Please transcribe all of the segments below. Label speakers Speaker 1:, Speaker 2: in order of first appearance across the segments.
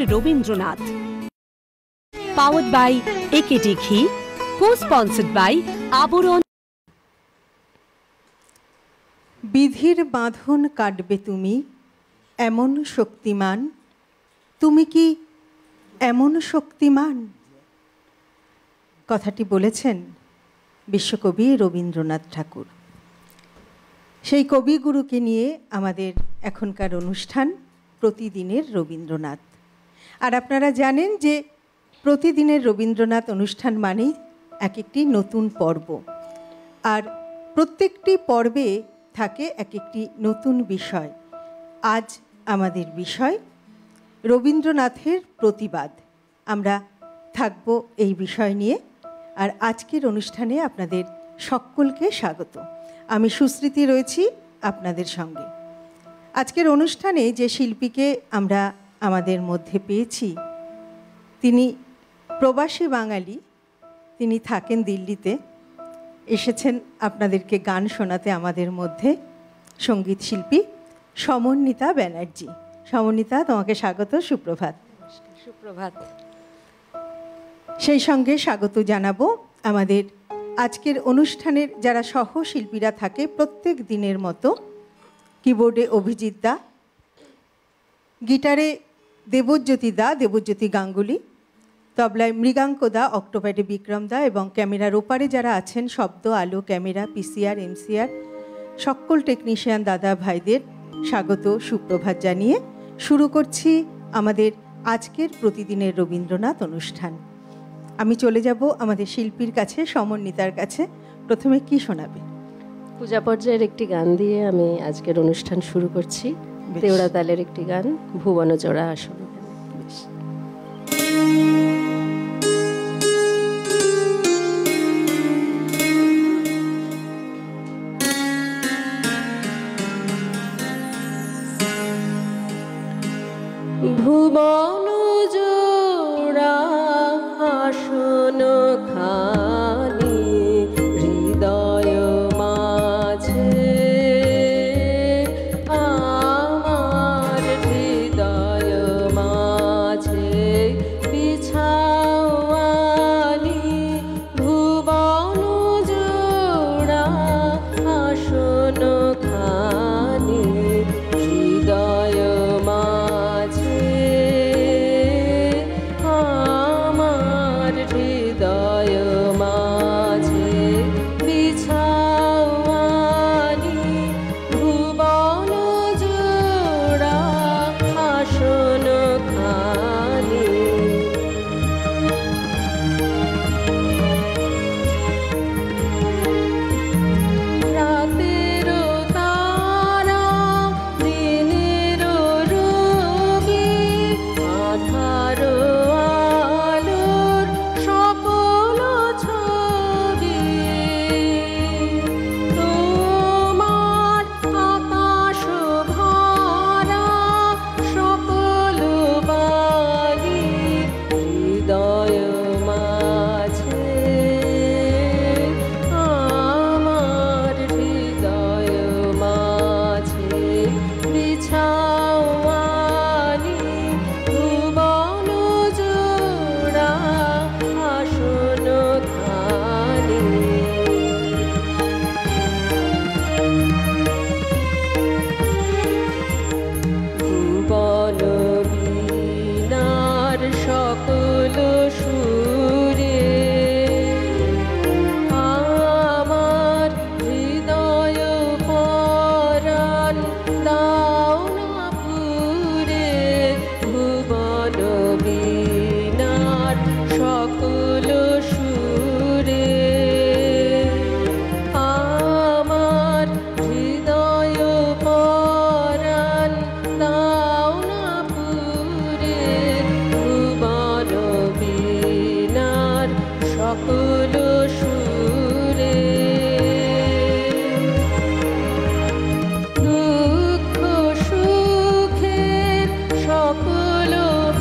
Speaker 1: Rabindranath. Powered by AKD ঘি, কো-স্পন্সর্ড by আবরণ।
Speaker 2: বিধির বাঁধন কাটবে তুমি এমন শক্তিমান, তুমি কি এমন শক্তিমান? কথাটি বলেছেন বিশ্বকবি রবীন্দ্রনাথ ঠাকুর। সেই কবিগুরুকে নিয়ে আমাদের এখনকার অনুষ্ঠান প্রতিদিনের রবীন্দ্রনাথ। আর আপনারা জানেন যে প্রতিদিনের রবীন্দ্রনাথ অনুষ্ঠান মানেই এক একটি নতুন পর্ব, আর প্রত্যেকটি পর্বে থাকে এক একটি নতুন বিষয়। আজ আমাদের বিষয় রবীন্দ্রনাথের প্রতিবাদ। আমরা থাকব এই বিষয় নিয়ে। আর আজকের অনুষ্ঠানে আপনাদের সকলকে স্বাগত। আমি সুস্মৃতি রয়েছি আপনাদের সঙ্গে। আজকের অনুষ্ঠানে যে শিল্পীকে আমরা আমাদের মধ্যে পেয়েছি, তিনি প্রবাসী বাঙালি। তিনি থাকেন দিল্লিতে, এসেছেন আপনাদেরকে গান শোনাতে আমাদের মধ্যে। সঙ্গীত শিল্পী সমন্বিতা ব্যানার্জি। সমন্বিতা, তোমাকে স্বাগত, সুপ্রভাত।
Speaker 3: সুপ্রভাত।
Speaker 2: সেই সঙ্গে স্বাগত জানাবো আমাদের আজকের অনুষ্ঠানের যারা সহশিল্পীরা থাকে প্রত্যেক দিনের মতো। কিবোর্ডে অভিজিৎ দা, গিটারে দেবজ্যোতি গাঙ্গুলি, তবলায় মৃগাঙ্ক দা, অক্টোপ্যাডে বিক্রম দা এবং ক্যামেরার ওপারে যারা আছেন শব্দ, আলো, ক্যামেরা, পিসিআর, এমসিআর সকল টেকনিশিয়ান দাদা ভাইদের স্বাগত সুপ্রভাত জানিয়ে শুরু করছি আমাদের আজকের প্রতিদিনের রবীন্দ্রনাথ অনুষ্ঠান। আমি চলে যাব আমাদের শিল্পীর কাছে, সমন্বিতার কাছে। প্রথমে কি শোনাবে?
Speaker 3: পূজা পর্যায়ের একটি গান দিয়ে আমি আজকের অনুষ্ঠান শুরু করছি। তেওড়া তালের একটি গান, ভুবনজোড়া আসন। ভুবনজোড়া আসন খানি হৃদয় মাঝে, আমার হৃদয় মাঝে বিছাওয়ানি। ভুবনজোড়া আসন খানি হৃদয় মাঝে, আমার হৃদয় মাঝে বিছাওয়ানি। ভুবনজোড়া আসন খানি। রাতের তারা দিনের রবি, আধার আলোর সকল ছবি, তোমার আকাশ ভরা সকল বাণী হৃদয় মাঝে, আমার হৃদয় মাঝে বিছাওয়ানি। ভুবনজোড়া আসন খানি। ভুবন বীণার সকল সুরে, আমার হৃদয় পরাণ দাও না পুরে। ভুবন বীণার সকল সুরে, আমার হৃদয় পরাণ দাও না পুরে। ভুবন বীণার সকল সুরে, দুঃখ সুখের সকল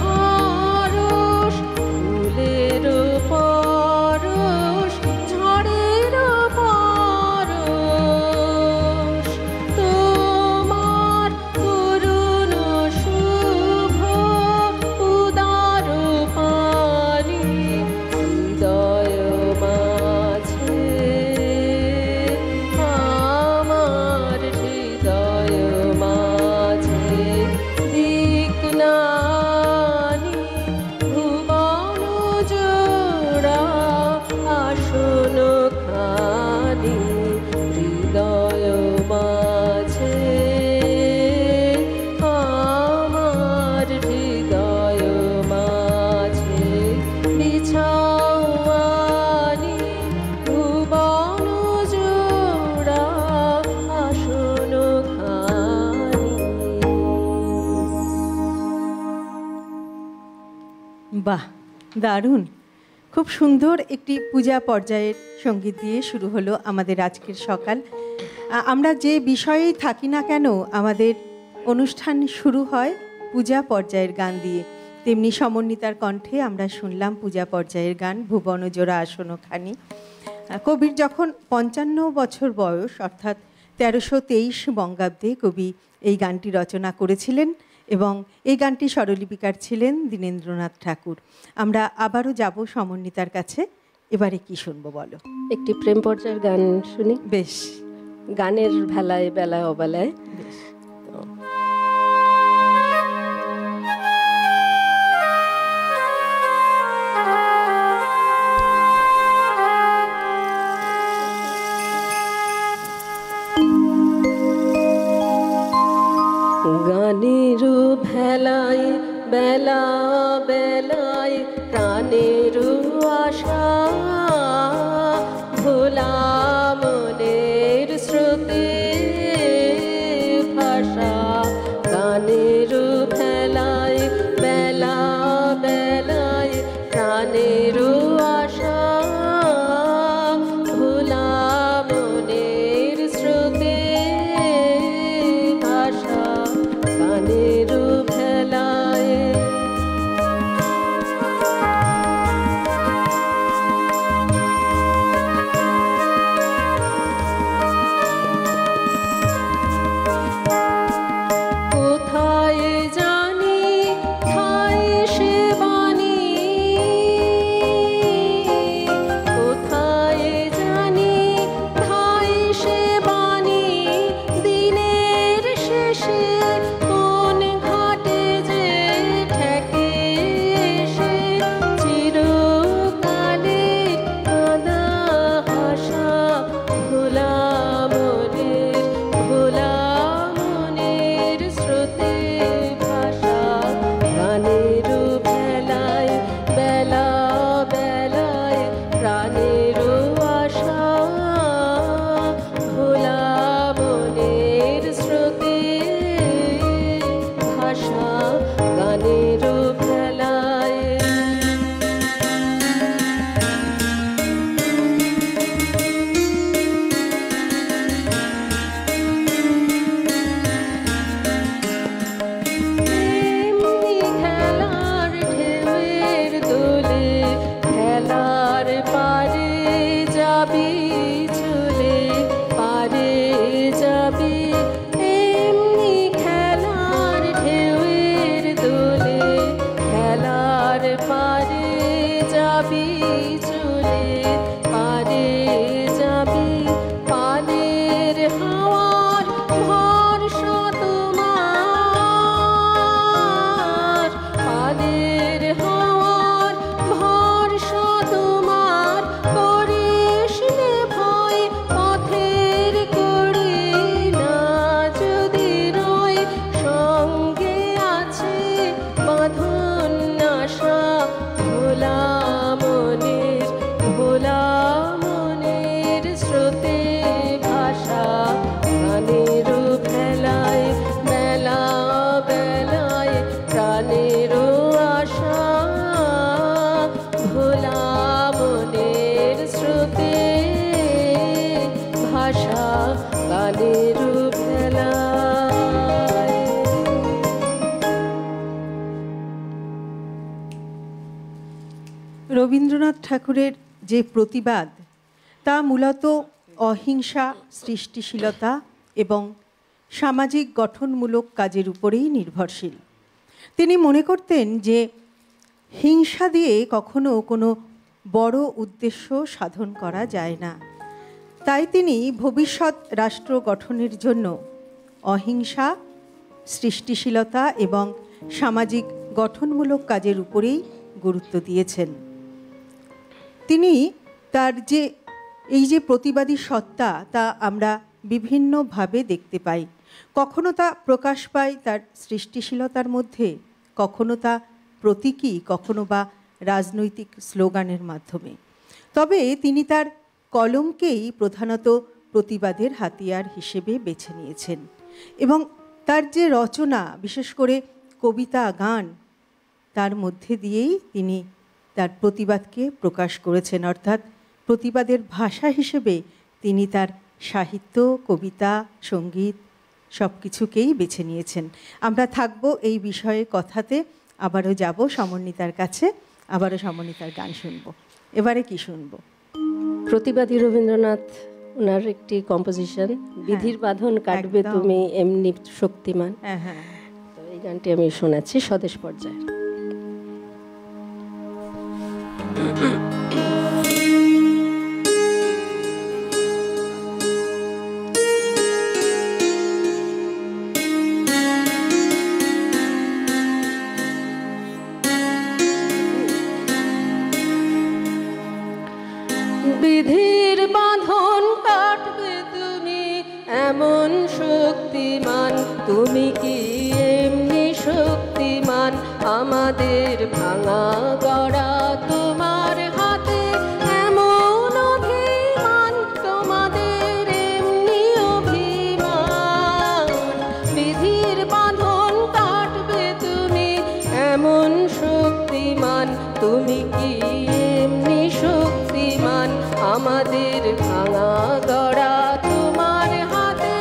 Speaker 3: হরস, ফুলের পরশ, ঝড়ের পরশ, তোমার করুণ শুভ উদার
Speaker 2: দারুণ, খুব সুন্দর একটি পূজা পর্যায়ের সঙ্গীত দিয়ে শুরু হলো আমাদের আজকের সকাল। আমরা যে বিষয়েই থাকি না কেন, আমাদের অনুষ্ঠান শুরু হয় পূজা পর্যায়ের গান দিয়ে। তেমনি সমন্বিতার কণ্ঠে আমরা শুনলাম পূজা পর্যায়ের গান ভুবন জোড়া আসনখানি। কবির যখন 55 বছর বয়স, অর্থাৎ 1323 বঙ্গাব্দে কবি এই গানটি রচনা করেছিলেন এবং এই গানটি স্বরলিপিকার ছিলেন দীনেন্দ্রনাথ ঠাকুর। আমরা আবারও যাব সমন্বিতার কাছে। এবারে কি শুনবো বলো?
Speaker 3: একটি প্রেম পর্যায়ের গান শুনি।
Speaker 2: বেশ,
Speaker 3: গানের ভেলায় বেলায় অবেলায়।
Speaker 2: বেশ।
Speaker 3: গানের ভেলায় বেলা বেলায় প্রাণের আশা, ভোলা মনের স্রোতে ভাষা। গানের ভেলায় বেলা বেলায় প্রাণের আশা, ভোলা মনের স্রোতে ভাষা। গানের ভেলায় কোথায় জানি ঠাই সে বাণী, কোথায় জানি ঠাই সে বাণী। দিনের শেষে কোন ঘাটে যে ঠেকে এসে চিরকালের কাঁদা হাসা। ভোলা মনের স্রোতে ভাষা। গানের ভেলায় বেলা বেলায় প্রাণের আশা, ভোলা মনের স্রোতে ভাষা। গানের ভেলায় এমনি খেলার ঢেউয়ের দোলে খেলার পারে যাবি চলে, পারে যাবি। এমনি খেলার ঢেউয়ের দোলে খেলার পারে যাবি চলে, পারে যাবি। পালের হাওয়ার ভরসা তোমার, পালের হাওয়ার ভরসা তোমার। করিস নে ভয় পথের করি না যদি রয়, সঙ্গে আছে বাঁধন আশা। ভোলা মনের স্রোতে ভাষা। গানের ভেলায় বেলা বেলায় প্রাণের আশা, ভোলা মনের স্রোতে ভাষা। গানের ভেলায়
Speaker 2: রবীন্দ্রনাথ ঠাকুরের যে প্রতিবাদ, তা মূলত অহিংসা, সৃষ্টিশীলতা এবং সামাজিক গঠনমূলক কাজের উপরেই নির্ভরশীল। তিনি মনে করতেন যে হিংসা দিয়ে কখনো কোনো বড় উদ্দেশ্য সাধন করা যায় না। তাই তিনি ভবিষ্যৎ রাষ্ট্র গঠনের জন্য অহিংসা, সৃষ্টিশীলতা এবং সামাজিক গঠনমূলক কাজের উপরেই গুরুত্ব দিয়েছেন। তিনি তার এই যে প্রতিবাদী সত্তা, তা আমরা বিভিন্নভাবে দেখতে পাই। কখনো তা প্রকাশ পায় তার সৃষ্টিশীলতার মধ্যে, কখনো তা প্রতীকী, কখনো বা রাজনৈতিক স্লোগানের মাধ্যমে। তবে তিনি তার কলমকেই প্রধানত প্রতিবাদের হাতিয়ার হিসেবে বেছে নিয়েছেন এবং তার যে রচনা, বিশেষ করে কবিতা, গান, তার মধ্যে দিয়েই তিনি তার প্রতিবাদকে প্রকাশ করেছেন, অর্থাৎ প্রতিবাদের ভাষা হিসেবে তিনি তার সাহিত্য, কবিতা, সঙ্গীত সব কিছুকেই বেছে নিয়েছেন। আমরা থাকবো এই বিষয়ে কথাতে, আবারও যাব সমন্বিতার কাছে, আবারও সমন্বিতার গান শুনব। এবারে কি শুনব?
Speaker 3: প্রতিবাদী রবীন্দ্রনাথ ওনার একটি কম্পোজিশন, বিধির বাঁধন কাটবে তুমি এমনি শক্তিমান।
Speaker 2: হ্যাঁ,
Speaker 3: তো এই গানটি আমি শোনাচ্ছি স্বদেশ পর্যায়ে। বিধির বাঁধন কাটবে তুমি এমন শক্তিমান, তুমি কি এমনি শক্তিমান? আমাদের ভাঙা গড়া তোমার হাতে এমন অভিমান, তোমাদের এমনি অভিমান। বিধির বাঁধন কাটবে তুমি এমন শক্তিমান, তুমি কি এমনি শক্তিমান? আমাদের ভাঙা গড়া তোমার হাতে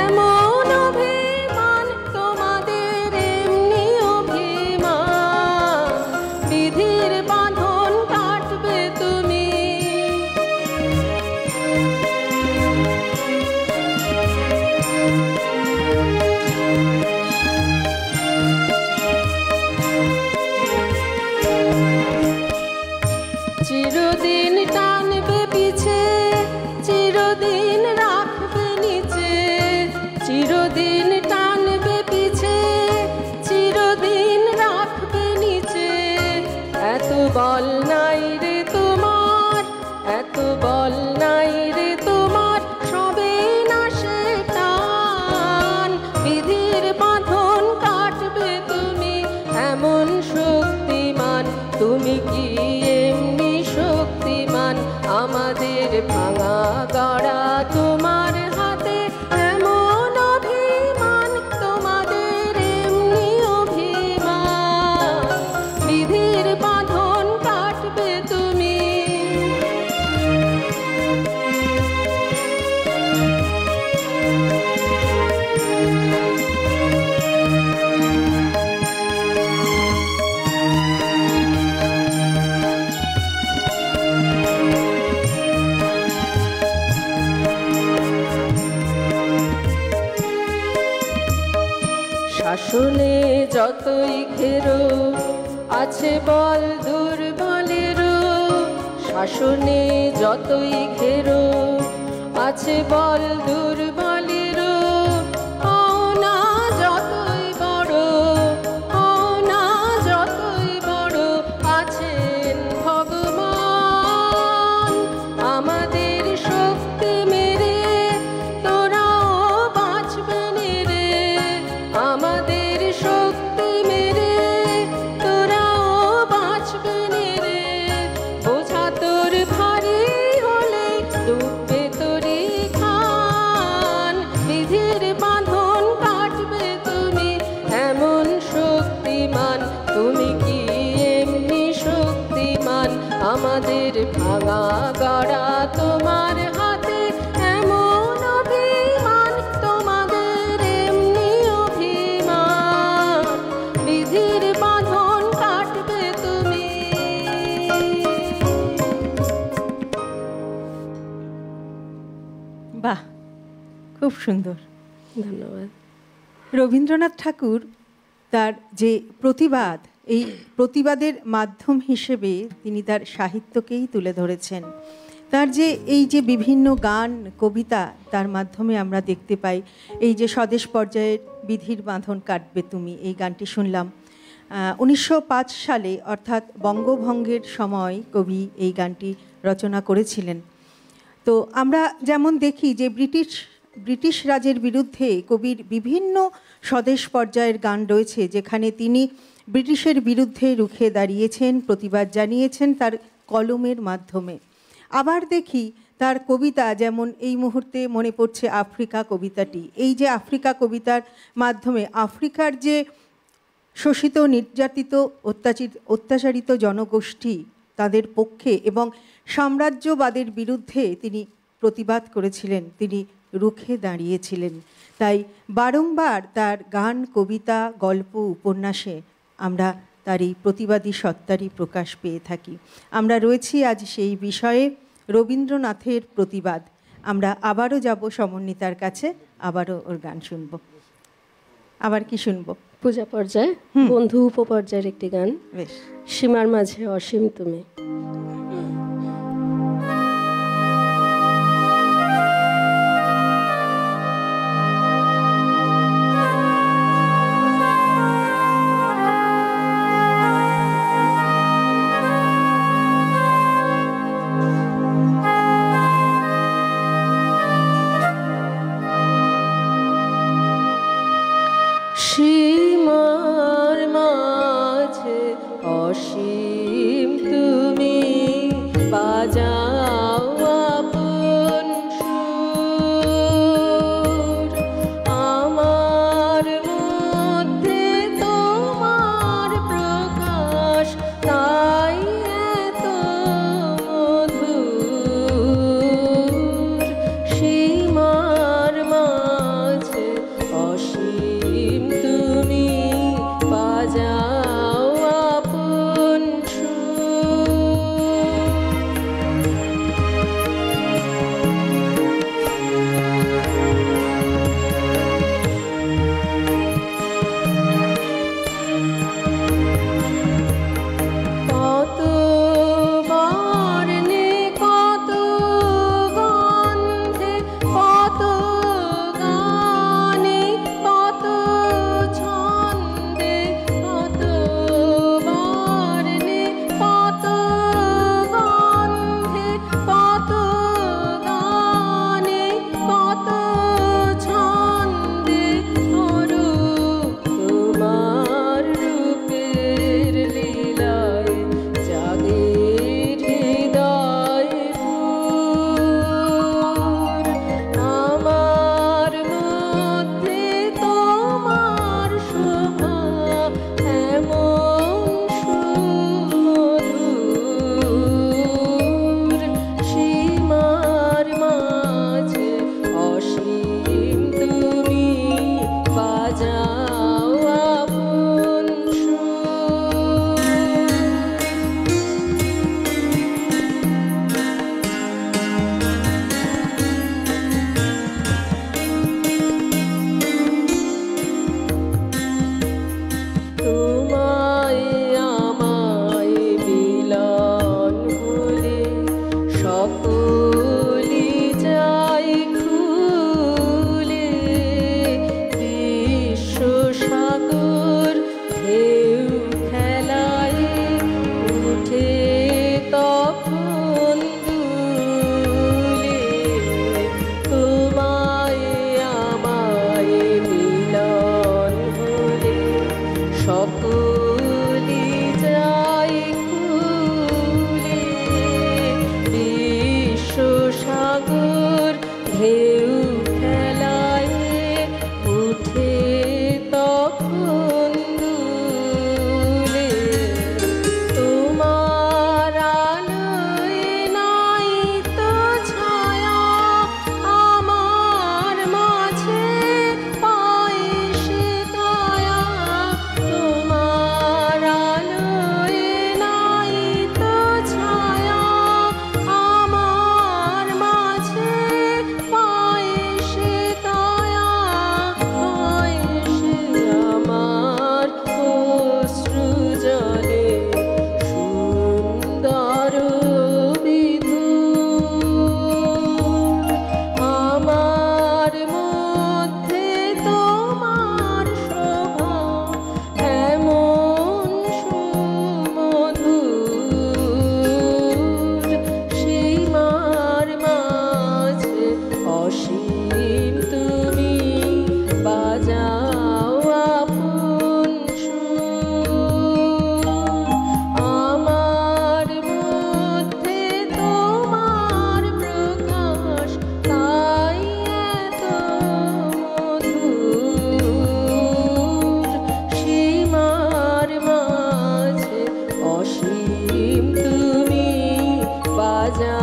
Speaker 3: এমন অভিমান, তোমাদের এমনি অভিমান। বিধির বাঁধন কাটবে তুমি। চিরদিন টানবে পিছে, চিরদিন রাখবে নিচে, চিরদিন টানবে পিছে, চিরদিন রাখবে নিচে। এত বল নাই রে তোমার, এত বল নাই রে তোমার, সবে না সে টান। বিধির বাঁধন কাটবে তুমি এমন শক্তিমান, তুমি কি এমনি শক্তিমান? আমাদের ভাঙা গড়া তোমার হাতে এমন অভিমান, তোমাদের এমনি অভিমান। বিধির বাঁধন কাটবে তুমি। শাসনে যতই ঘেরো আছে বল দুর্বলেরও, শাসনে যতই ঘেরো আছে বল দুর্বলেরও। হও না যতই বড়, হও না যতই বড়, আছেন ভগবান। আমাদের শক্তি মেরে তোরাও বাঁচবেন রে, আমাদের শক্তি মেরে তোরাও বাঁচবেন রে। বোঝা তোর ভারী হলে ডুববে তোরই খান। বিধির বাঁধন কাটবে তুমি এমন শক্তিমান, তুমি কি এমনি শক্তিমান? আমাদের ভাঙা গড়া তোমার হাতে এমন অভিমান, তোমাদের এমনি অভিমান। বিধির বাঁধন কাটবে তুমি।
Speaker 2: বাহ, খুব সুন্দর।
Speaker 3: ধন্যবাদ।
Speaker 2: রবীন্দ্রনাথ ঠাকুর তার যে প্রতিবাদ, এই প্রতিবাদের মাধ্যম হিসেবে তিনি তার সাহিত্যকেই তুলে ধরেছেন। তার যে এই যে বিভিন্ন গান, কবিতা, তার মাধ্যমে আমরা দেখতে পাই এই যে স্বদেশ পর্যায়ের বিধির বাঁধন কাটবে তুমি, এই গানটি শুনলাম 1905 সালে, অর্থাৎ বঙ্গভঙ্গের সময় কবি এই গানটি রচনা করেছিলেন। তো আমরা যেমন দেখি যে ব্রিটিশ রাজের বিরুদ্ধে কবির বিভিন্ন স্বদেশ পর্যায়ের গান রয়েছে, যেখানে তিনি ব্রিটিশের বিরুদ্ধে রুখে দাঁড়িয়েছেন, প্রতিবাদ জানিয়েছেন তার কলমের মাধ্যমে। আবার দেখি তার কবিতা, যেমন এই মুহূর্তে মনে পড়ছে আফ্রিকা কবিতাটি। এই যে আফ্রিকা কবিতার মাধ্যমে আফ্রিকার যে শোষিত, নির্যাতিত, অত্যাচারিত জনগোষ্ঠী, তাদের পক্ষে এবং সাম্রাজ্যবাদের বিরুদ্ধে তিনি প্রতিবাদ করেছিলেন, তিনি রুখে দাঁড়িয়েছিলেন। তাই বারংবার তার গান, কবিতা, গল্প, উপন্যাসে আমরা তার এই প্রতিবাদী সত্তারই প্রকাশ পেয়ে থাকি। আমরা রয়েছি আজ সেই বিষয়ে, রবীন্দ্রনাথের প্রতিবাদ। আমরা আবারও যাব সমন্বিতার কাছে, আবারও ওর গান শুনব। আবার কি শুনবো?
Speaker 3: পূজা পর্যায়ে বন্ধু উপপর্যায়ের একটি গান,
Speaker 2: বেশ।
Speaker 3: সীমার মাঝে অসীম তুমি। সীমার মাঝে অসীম তুমি বাজাও আপন সুর, আমার মধ্যে তোমার প্রকাশ তাই এত মধুর। সীমার মাঝে অসীম তুমি বাজাও আপন সুর। কত বর্ণে কত গন্ধে কত গানে কত ছন্দে, কত বর্ণে কত গন্ধে কত গানে কত ছন্দে, অরূপ তোমার রূপের লীলায় জাগে হৃদয় পুর। আমার মধ্যে তোমার শোভা এমন সুমধুর। সীমার মাঝে অসীম তুমি বাজাও আপন সুর। তোমায় আমায় মিলন হলে সকলি যাই খুলে, বিশ্ব সাগর ঢেউ খেলায় উঠে তখন দুলে। তোমায় আমায় মিলন হলে সকলি যাই খুলে, বিশ্ব সাগর ঢেউ খেলায় উঠে তখন দুলে। তোমার আলোয় নাই তো ছায়া, আমার মাঝে পাই সে দয়া। তোমার আলোয় নাই তো ছায়া, আমার মাঝে পাই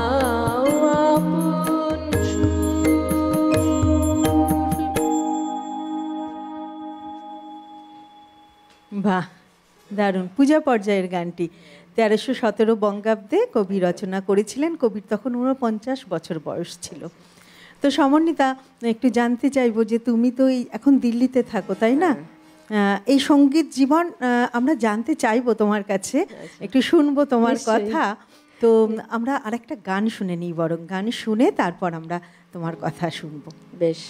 Speaker 3: দাও আপন
Speaker 2: বাহ, দারুণ। পূজা পর্যায়ের গানটি 1317 বঙ্গাব্দে কবি রচনা করেছিলেন। কবির তখন 49 বছর বয়স ছিল। তো সমন্বিতা, একটু জানতে চাইবো যে তুমি তো এখন দিল্লিতে থাকো, তাই না? এই সঙ্গীত জীবন আমরা জানতে চাইবো তোমার কাছে, একটু শুনবো তোমার কথা। তো আমরা আরেকটা গান শুনে নিই, বরং গান শুনে তারপর আমরা তোমার কথা শুনবো।
Speaker 3: বেশ,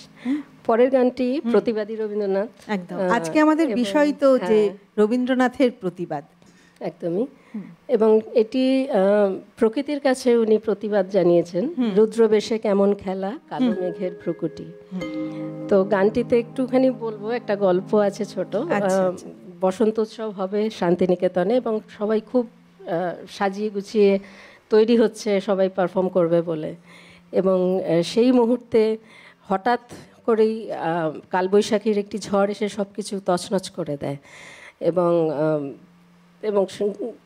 Speaker 3: পরের গানটি প্রতিবাদী রবীন্দ্রনাথ।
Speaker 2: একদম, আজকে আমাদের বিষয় তো যে রবীন্দ্রনাথের প্রতিবাদ।
Speaker 3: একদমই। এবং এটি প্রকৃতির কাছে উনি প্রতিবাদ জানিয়েছেন। রুদ্রবেশে কেমন খেলা, কালো মেঘের ভ্রুকুটি। তো গানটিতে একটুখানি বলবো, একটা গল্প আছে ছোট। বসন্ত উৎসব হবে শান্তিনিকেতনে এবং সবাই খুব সাজিয়ে গুছিয়ে তৈরি হচ্ছে সবাই পারফর্ম করবে বলে। এবং সেই মুহূর্তে হঠাৎ করেই কালবৈশাখীর একটি ঝড় এসে সব কিছু তছনছ করে দেয়। এবং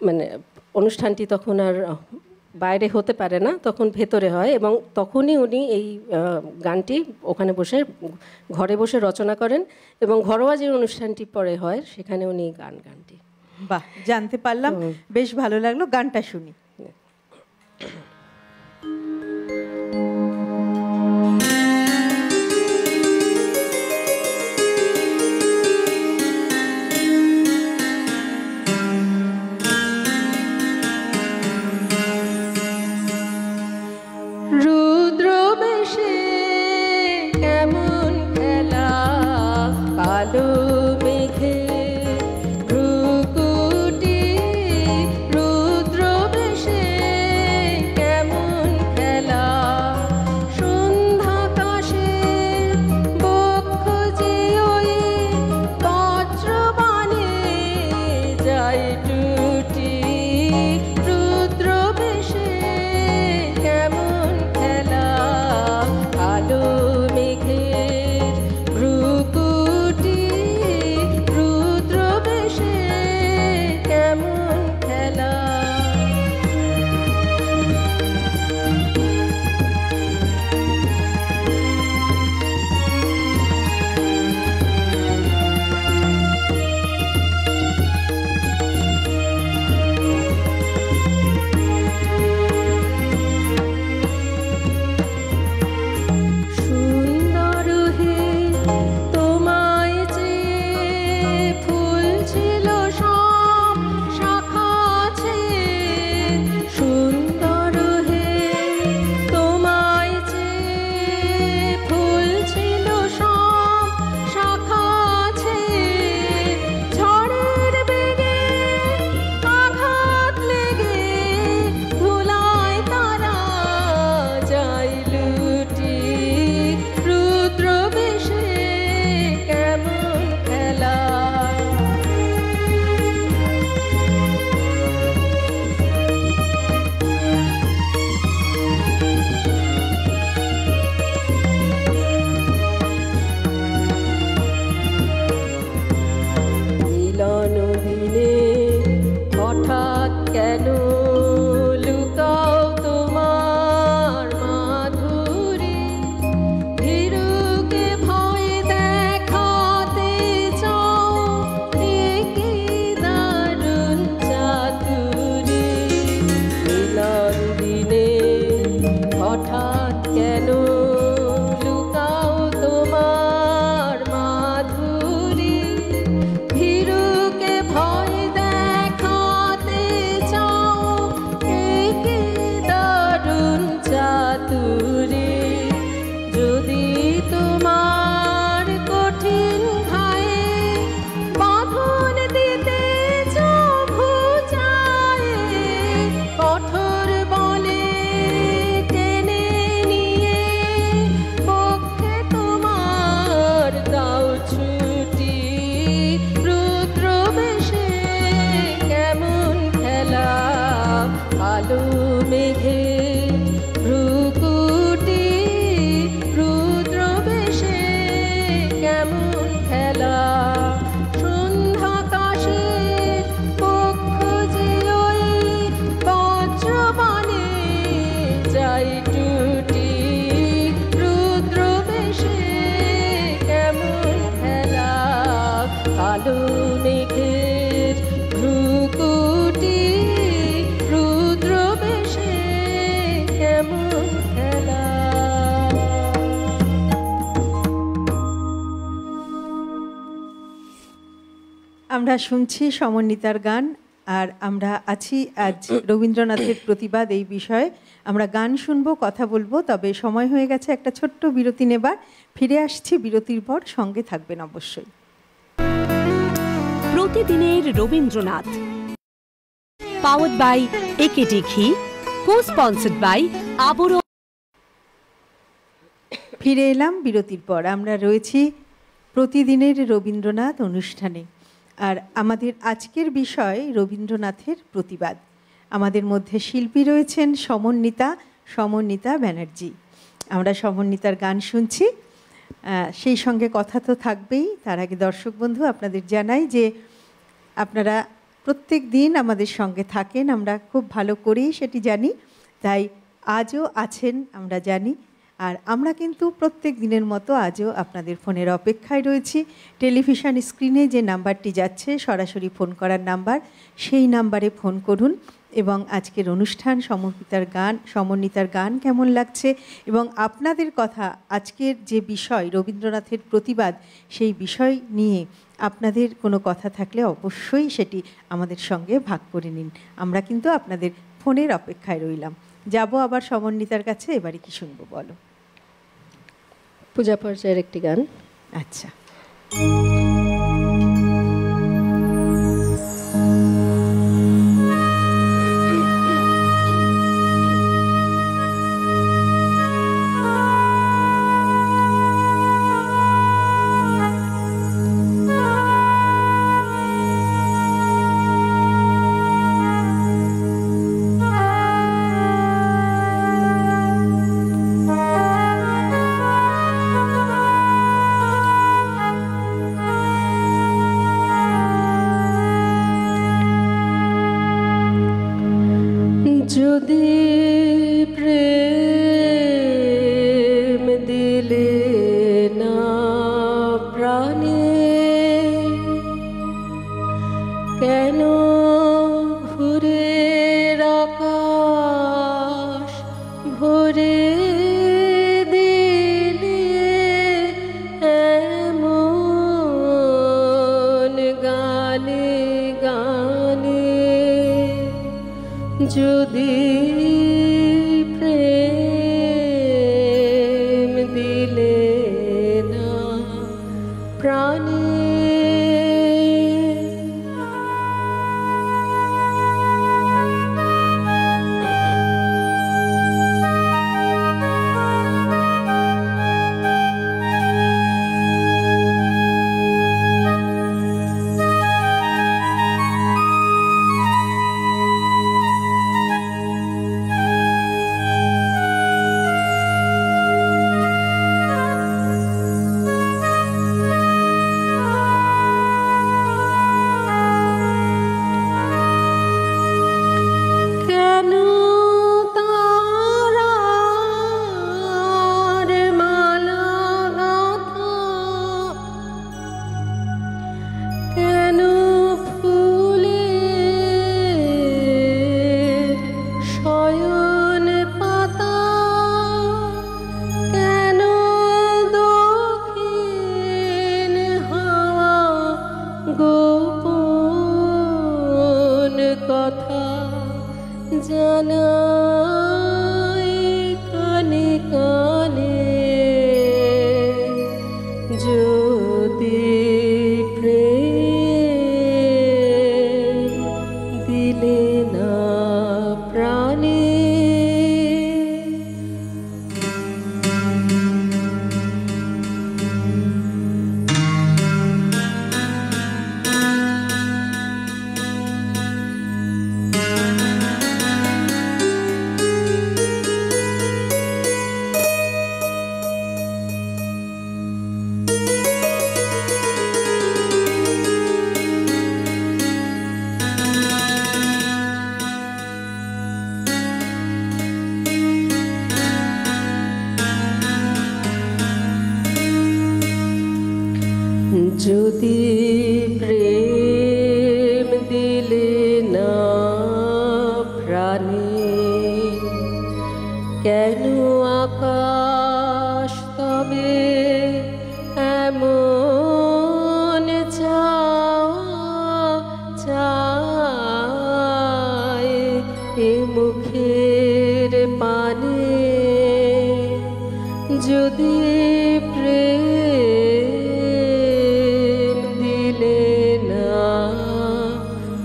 Speaker 3: মানে অনুষ্ঠানটি তখন আর বাইরে হতে পারে না, তখন ভেতরে হয়। এবং তখনই উনি এই গানটি ওখানে বসে ঘরে বসে রচনা করেন এবং ঘরোয়া যে অনুষ্ঠানটি পরে হয় সেখানে উনি গানটি।
Speaker 2: বাহ, জানতে পারলাম, বেশ ভালো লাগলো। গানটা শুনি।
Speaker 3: রুদ্রবেশে কেমন খেলা, কালো মেঘে ভ্রুকুটি। রুদ্রবেশে কেমন খেলা, সন্ধ্যাকাশের বক্ষ যে ওই বজ্রবাণে যায় টুটি। রুদ্রবেশে কেমন খেলা, কালো মেঘের ভ্রুকুটি। রুদ্রবেশে কেমন খেলা। সুন্দর হে তোমায় চেয়ে ফুল ছিল সব শাখা আছে। সুন্দর হে তোমায় চেয়ে ফুল ছিল সব শাখা আছে। ঝড়ের বেগে আঘাত লেগে ধুলায় তারা যায় লুটি। রুদ্রবেশে কেমন খেলা। মিলন দিনে হঠাৎ কেন লুকাও তোমার মাধুরী। ভীরুকে ভয় দেখাতে চাও, এ কি দারুণ চাতুরী। মিলন দিনে হঠাৎ কেন লুকাও তোমার মাধুরী। ভীরুকে ভয় দেখাতে চাও, এ কি দারুণ চাতুরী। যদি তোমার কঠিন ঘায়ে বাঁধন দিতে চাও ভুজায়ে, কঠোর বলে টেনে নিয়ে
Speaker 2: আমরা শুনছি সমন্বিতার গান, আর আমরা আছি আজ রবীন্দ্রনাথের প্রতিবাদ এই বিষয়ে। আমরা গান শুনবো, কথা বলবো, তবে সময় হয়ে গেছে একটা ছোট্ট বিরতি নেবার। ফিরে আসছি বিরতির পর, সঙ্গে থাকবেন অবশ্যই।
Speaker 1: প্রতিদিনের রবীন্দ্রনাথ, পাওয়ার্ড বাই একেডি ঘি, কো স্পন্সর্ড বাই আবরণ।
Speaker 2: ফিরে এলাম বিরতির পর। আমরা রয়েছি প্রতিদিনের রবীন্দ্রনাথ অনুষ্ঠানে, আর আমাদের আজকের বিষয় রবীন্দ্রনাথের প্রতিবাদ। আমাদের মধ্যে শিল্পী রয়েছেন সমন্বিতা ব্যানার্জি। আমরা সমন্বিতার গান শুনছি, সেই সঙ্গে কথা তো থাকবেই। তার আগে দর্শক বন্ধু আপনাদের জানাই যে আপনারা প্রত্যেক দিন আমাদের সঙ্গে থাকেন, আমরা খুব ভালো করেই সেটি জানি, তাই আজও আছেন আমরা জানি। আর আমরা কিন্তু প্রত্যেক দিনের মতো আজও আপনাদের ফোনের অপেক্ষায় রয়েছি। টেলিভিশন স্ক্রিনে যে নাম্বারটি যাচ্ছে সরাসরি ফোন করার নাম্বার, সেই নাম্বারে ফোন করুন এবং আজকের অনুষ্ঠান সমন্বিতার গান কেমন লাগছে এবং আপনাদের কথা, আজকের যে বিষয় রবীন্দ্রনাথের প্রতিবাদ, সেই বিষয় নিয়ে আপনাদের কোনো কথা থাকলে অবশ্যই সেটি আমাদের সঙ্গে ভাগ করে নিন। আমরা কিন্তু আপনাদের ফোনের অপেক্ষায় রইলাম। যাব আবার সমন্বিতার কাছে। এবারে কি শুনবো বলো?
Speaker 3: পূজা পর্যায়ের একটি গান।
Speaker 2: আচ্ছা,
Speaker 3: যদি প্রেম দিলে না প্রাণে, কেন ঘুরে আকাশ ভরে দিলে এমন গানে গানে। যদি প্রেম দিলে না প্রাণে, গোপন কথা জানাই কানে কানে। যদি প্রেম দিলে না প্রাণে, যদি প্রেম দিলে না প্রাণে, কেন আকাশ তবে এমন চাওয়া যদি প্রেম দিলে না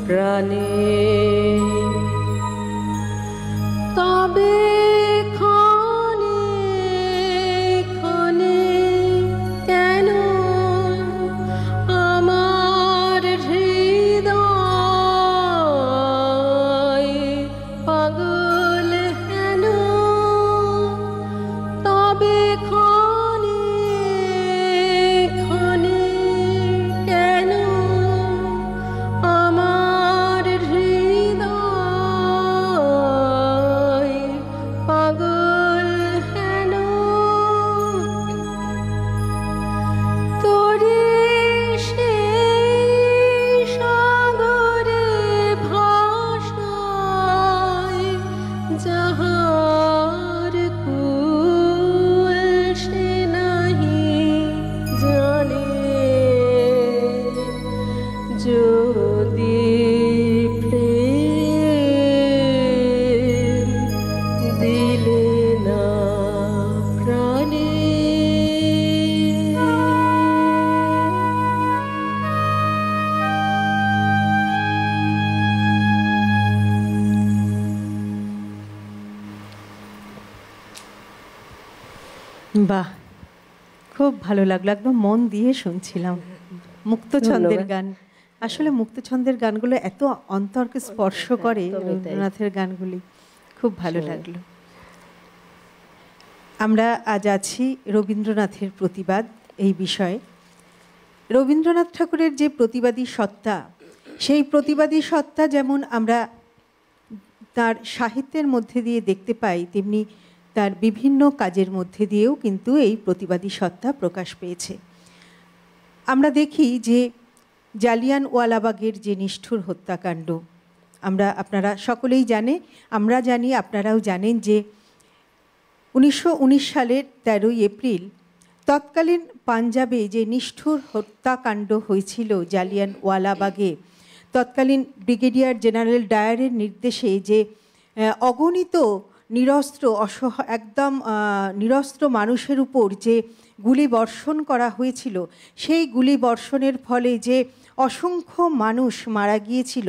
Speaker 3: প্রাণে তবে ক্ষণে ক্ষণে কেন আমার হৃদয় পাগল হেন তবে ক্ষণে ক্ষণে কেন আমার হৃদয় পাগল হেন তোরে সেই সাগরে ভাষায় যাহার কুল সে নাহি জানে যদি প্রেম দিলে না প্রাণে
Speaker 2: বাহ, খুব ভালো লাগলো, একদম মন দিয়ে শুনছিলাম। মুক্তছন্দের
Speaker 3: ধন্যবাদ।
Speaker 2: গান, আসলে মুক্তছন্দের গানগুলো এত অন্তরকে স্পর্শ করে,
Speaker 3: একদমই তাই।
Speaker 2: রবীন্দ্রনাথের গানগুলি খুব ভালো লাগলো। আমরা আজ আছি রবীন্দ্রনাথের প্রতিবাদ এই বিষয়ে। রবীন্দ্রনাথ ঠাকুরের যে প্রতিবাদী সত্তা, সেই প্রতিবাদী সত্তা যেমন আমরা তার সাহিত্যের মধ্যে দিয়ে দেখতে পাই, তেমনি তার বিভিন্ন কাজের মধ্যে দিয়েও কিন্তু এই প্রতিবাদী সত্তা প্রকাশ পেয়েছে। আমরা দেখি যে জালিয়ানওয়ালাবাগের যে নিষ্ঠুর হত্যাকাণ্ড, আপনারা সকলেই জানে, আমরা জানি, আপনারাও জানেন যে 1919 সালের 13ই এপ্রিল তৎকালীন পাঞ্জাবে যে নিষ্ঠুর হত্যাকাণ্ড হয়েছিল জালিয়ানওয়ালাবাগে, তৎকালীন ব্রিগেডিয়ার জেনারেল ডায়ারের নির্দেশে যে অগণিত নিরস্ত্র একদম নিরস্ত্র মানুষের উপর যে গুলি বর্ষণ করা হয়েছিল, সেই গুলি বর্ষণের ফলে যে অসংখ্য মানুষ মারা গিয়েছিল,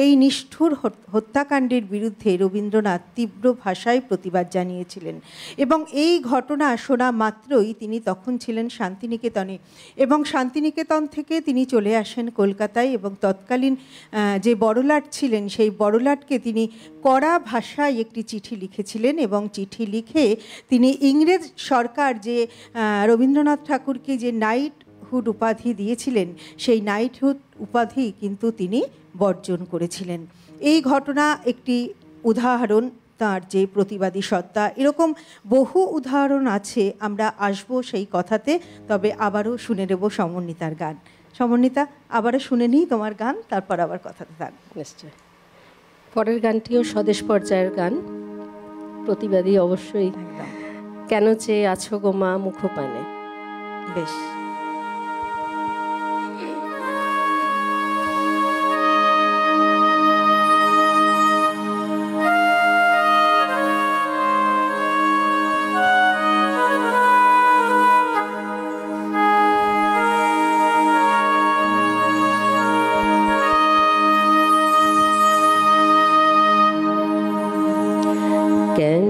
Speaker 2: এই নিষ্ঠুর হত্যাকাণ্ডের বিরুদ্ধে রবীন্দ্রনাথ তীব্র ভাষায় প্রতিবাদ জানিয়েছিলেন। এবং এই ঘটনা শোনা মাত্রই তিনি তখন ছিলেন শান্তিনিকেতনে, এবং শান্তিনিকেতন থেকে তিনি চলে আসেন কলকাতায়, এবং তৎকালীন যে বড়লাট ছিলেন সেই বড়লাটকে তিনি কড়া ভাষায় একটি চিঠি লিখেছিলেন, এবং চিঠি লিখে তিনি ইংরেজ সরকার যে রবীন্দ্রনাথ ঠাকুরকে যে নাইটহুড উপাধি দিয়েছিলেন, সেই নাইটহুড উপাধি কিন্তু তিনি বর্জন করেছিলেন। এই ঘটনা একটি উদাহরণ তার যে প্রতিবাদী সত্তা। এরকম বহু উদাহরণ আছে, আমরা আসব সেই কথাতে। তবে আবারও শুনে নেব সমন্বিতার গান। সমন্বিতা, আবারও শুনে নিই তোমার গান, তারপর আবার কথাতে থাকবো।
Speaker 3: নিশ্চয়। পরের গানটিও স্বদেশ পর্যায়ের গান, প্রতিবাদী অবশ্যই। কেন চেয়ে আছো গো মা মুখপানে।
Speaker 2: বেশ,
Speaker 3: কেন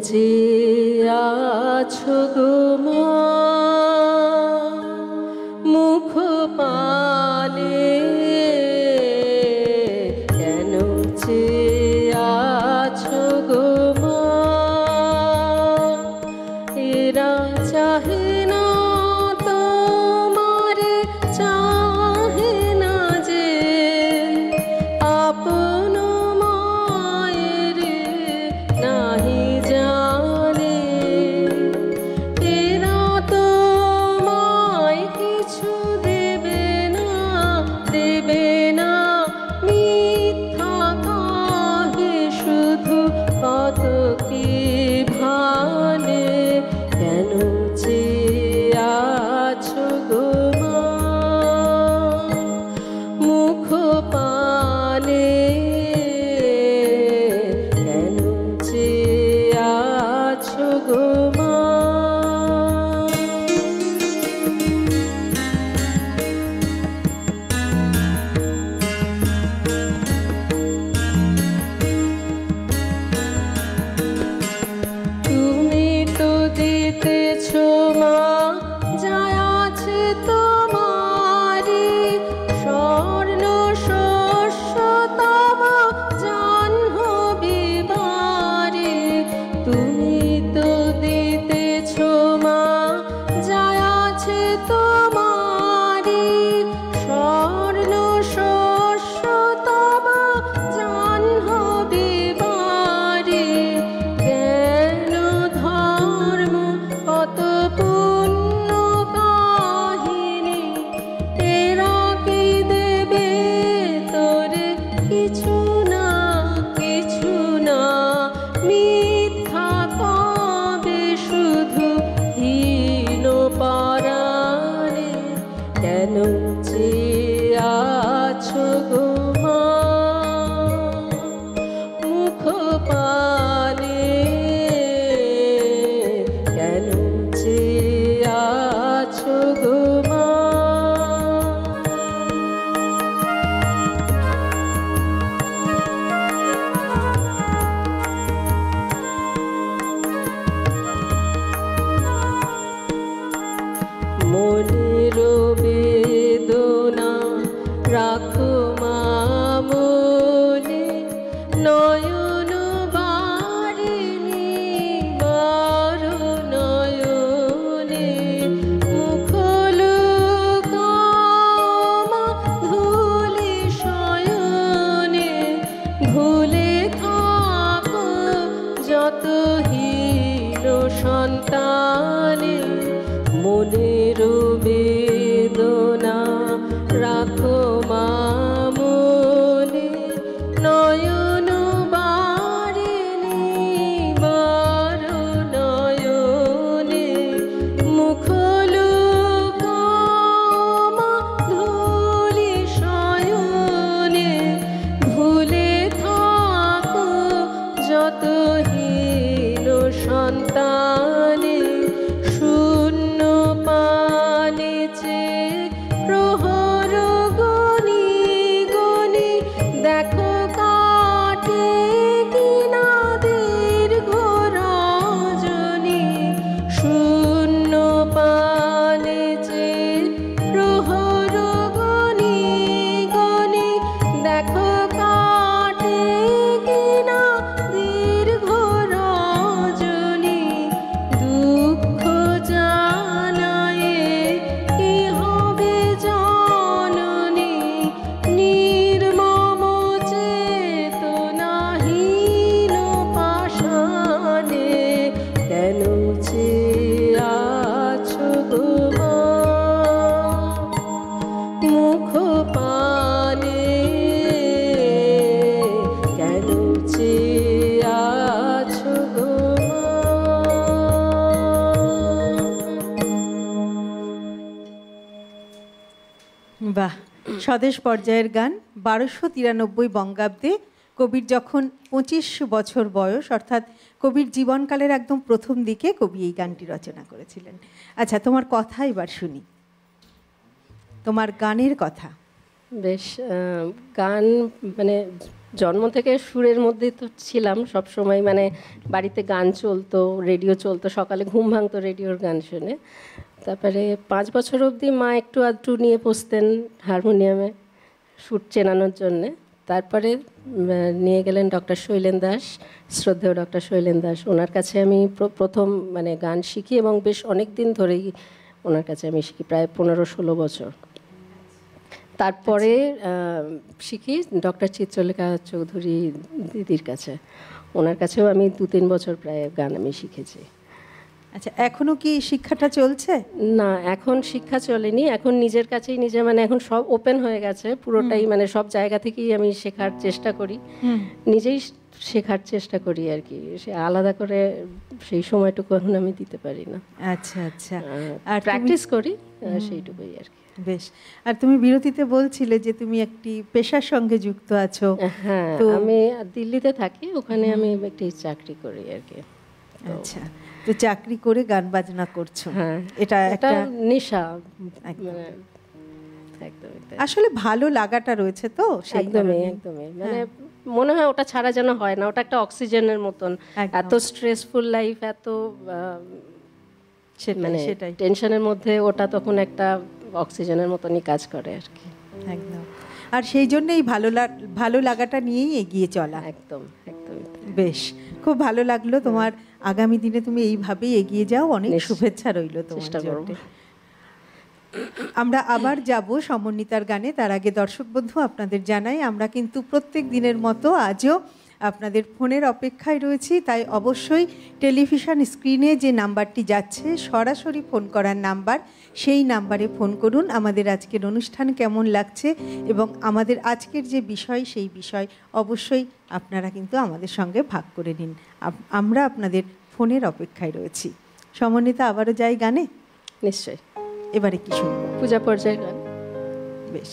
Speaker 3: চেয়ে আছো গো মা মুখপানে, কেন চেয়ে আছো গো মা, এরা চাহে না তোমার, চাহে না যে আপন মায়ের নাহি জানে, এরা দিতেছ মা যায় আছে তোমারি স্বর্ণ শস্য তব জাহ্নবী বাড়ি তুমি তো দিতেছ মা যায় আছে তোমারি স্বর্ণ শস্য তব জাহ্নবী বাড়ি জ্ঞান ধর্ম কত পুণ্য কাহিনী এরা কি দেবে তোরে কিছু না মিথ্যা কবে শুধু হীন পরাণে কেন চেয়ে আছো গো মা মুখ পানে কেন চেয়ে আছো গো মা মনের বেদনা রাখো মা মনে নয়ন বারিণী বার নয়নে মুখ লুকাও মা ধুলি শয়নে ভুলে থাকো যত হীন সন্তানে মনের বেদনা রাখো মা মনে নয়ন বারিণী বার নয়নে মুখ লুকাও মা ধুলি শয়নে ভুলে থাকো যত হীন সন্তানে শূন্য পানে চেয়ে প্রহর গনি গনি দেখো কাটে কিনা দীর্ঘ রজনী শূন্য পানে চেয়ে প্রহর গনি গনি দেখো কাটে কিনা দীর্ঘ রজনী দুঃখ জানায়ে কি হবে জননী নির্মম চেতনাহীন পাষাণে কেন চেয়ে আছো গো মা মুখ পানে কেন চেয়ে আছো গো মা
Speaker 2: বাহ, স্বদেশ পর্যায়ের গান। 1293 বঙ্গাব্দে কবির যখন 25 বছর বয়স, অর্থাৎ কবির জীবনকালের একদম প্রথম দিকে কবি এই গানটি রচনা করেছিলেন। আচ্ছা, তোমার কথা এবার শুনি, তোমার গানের কথা।
Speaker 3: বেশ গান মানে জন্ম থেকে সুরের মধ্যে তো ছিলাম সব সময়, মানে বাড়িতে গান চলতো, রেডিও চলতো, সকালে ঘুম ভাঙতো রেডিওর গান শুনে। তারপরে 5 বছর অবধি মা একটু আধটু নিয়ে বসতেন হারমোনিয়ামে সুর চেনানোর জন্যে। তারপরে নিয়ে গেলেন ডক্টর শৈলেন দাস, শ্রদ্ধেয় ডক্টর শৈলেন দাস। ওনার কাছে আমি প্রথম মানে গান শিখি এবং বেশ অনেক দিন ধরেই ওনার কাছে আমি শিখি, প্রায় 15-16 বছর। তারপরে শিখি ডক্টর চিত্রলেখা চৌধুরী দিদির কাছে, ওনার কাছেও আমি 2-3 বছর প্রায় গান আমি শিখেছি।
Speaker 2: আচ্ছা, এখনো কি শিক্ষাটা চলছে?
Speaker 3: না, এখন শিক্ষা চলেনি, এখন নিজের কাছেই নিজে, মানে এখন সব ওপেন হয়ে গেছে পুরোটাই, মানে সব জায়গা থেকেই আমি শেখার চেষ্টা করি, নিজেই শেখার চেষ্টা করি আর কি। সে আলাদা করে সেই সময়টুকু এখন আমি দিতে পারি না।
Speaker 2: আচ্ছা আচ্ছা,
Speaker 3: আর প্র্যাকটিস করি সেইটুকুই আর কি।
Speaker 2: বেশ। আর তুমি বিরতিতে বলছিলে যে তুমি একটি পেশার সঙ্গে যুক্ত আছো।
Speaker 3: হ্যাঁ, আমি দিল্লিতে থাকি, ওখানে আমি একটি চাকরি করি আর কি।
Speaker 2: আচ্ছা, তো চাকরি করে গান বাজনা করছো,
Speaker 3: হ্যাঁ,
Speaker 2: এটা একটা
Speaker 3: নেশা,
Speaker 2: মানে আসলে ভালো লাগাটা রয়েছে তো,
Speaker 3: একদমই একদমই, মানে মনে হয় ওটা ছাড়া যেন হয় না, ওটা একটা অক্সিজেনের মতন। এত স্ট্রেসফুল লাইফ, এত মানে
Speaker 2: সেটাই
Speaker 3: টেনশনের মধ্যে ওটা তখন একটা অক্সিজেনের মতনই কাজ করে আর কি।
Speaker 2: একদম। আর সেই জন্যই ভালো লাগাটা নিয়েই এগিয়ে চলা।
Speaker 3: একদম একদম।
Speaker 2: বেশ, খুব ভালো লাগলো। তোমার আগামী দিনে তুমি এইভাবেই এগিয়ে যাও, অনেক শুভেচ্ছা রইল তোমার জন্য। আমরা আবার যাব সমন্বিতার গানে। তার আগে দর্শক বন্ধু আপনাদের জানাই, আমরা কিন্তু প্রত্যেক দিনের মতো আজও আপনাদের ফোনের অপেক্ষায় রয়েছি। তাই অবশ্যই টেলিভিশন স্ক্রিনে যে নাম্বারটি যাচ্ছে সরাসরি ফোন করার নাম্বার, সেই নাম্বারে ফোন করুন। আমাদের আজকের অনুষ্ঠান কেমন লাগছে এবং আমাদের আজকের যে বিষয়, সেই বিষয় অবশ্যই আপনারা কিন্তু আমাদের সঙ্গে ভাগ করে নিন। আমরা আপনাদের ফোনের অপেক্ষায় রয়েছি। সমন্বিতা, আবারও যাই গানে?
Speaker 3: নিশ্চয়ই।
Speaker 2: এবারে কি শুনবো?
Speaker 3: পূজা পর্যায়ে গান।
Speaker 2: বেশ।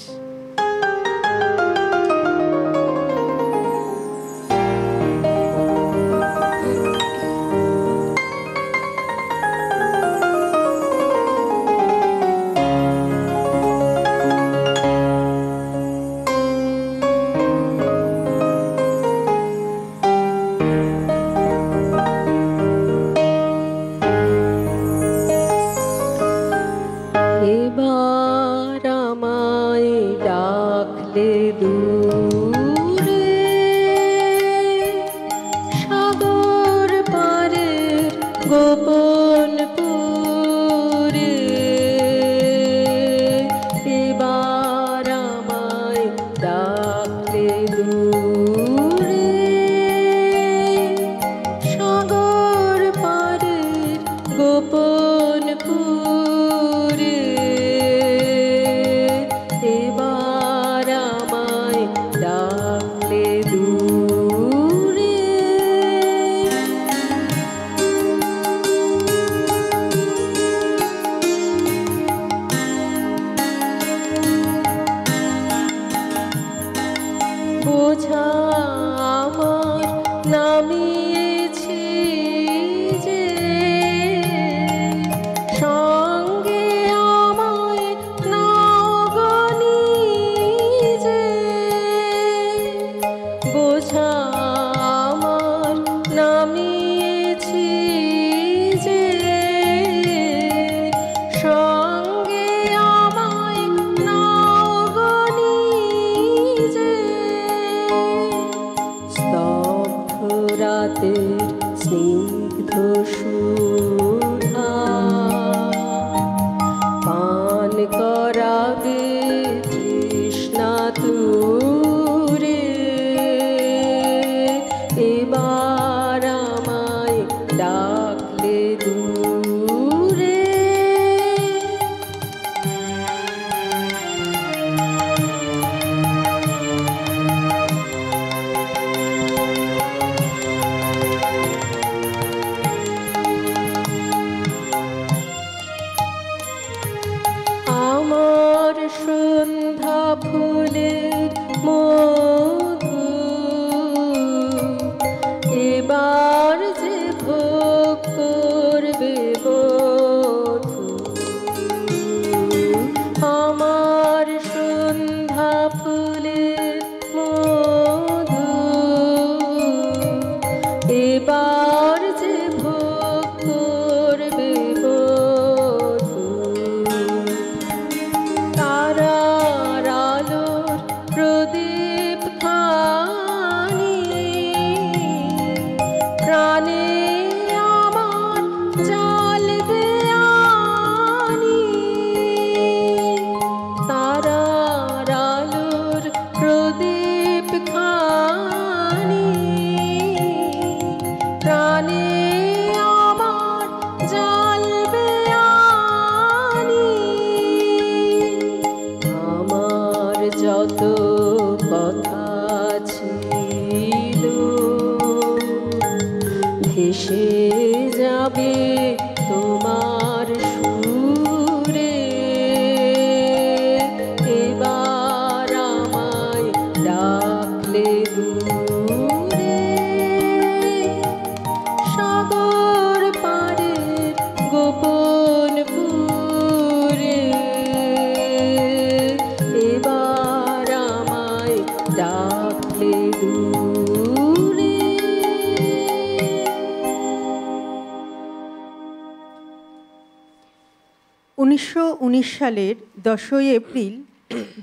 Speaker 2: 1919 সালের 10ই এপ্রিল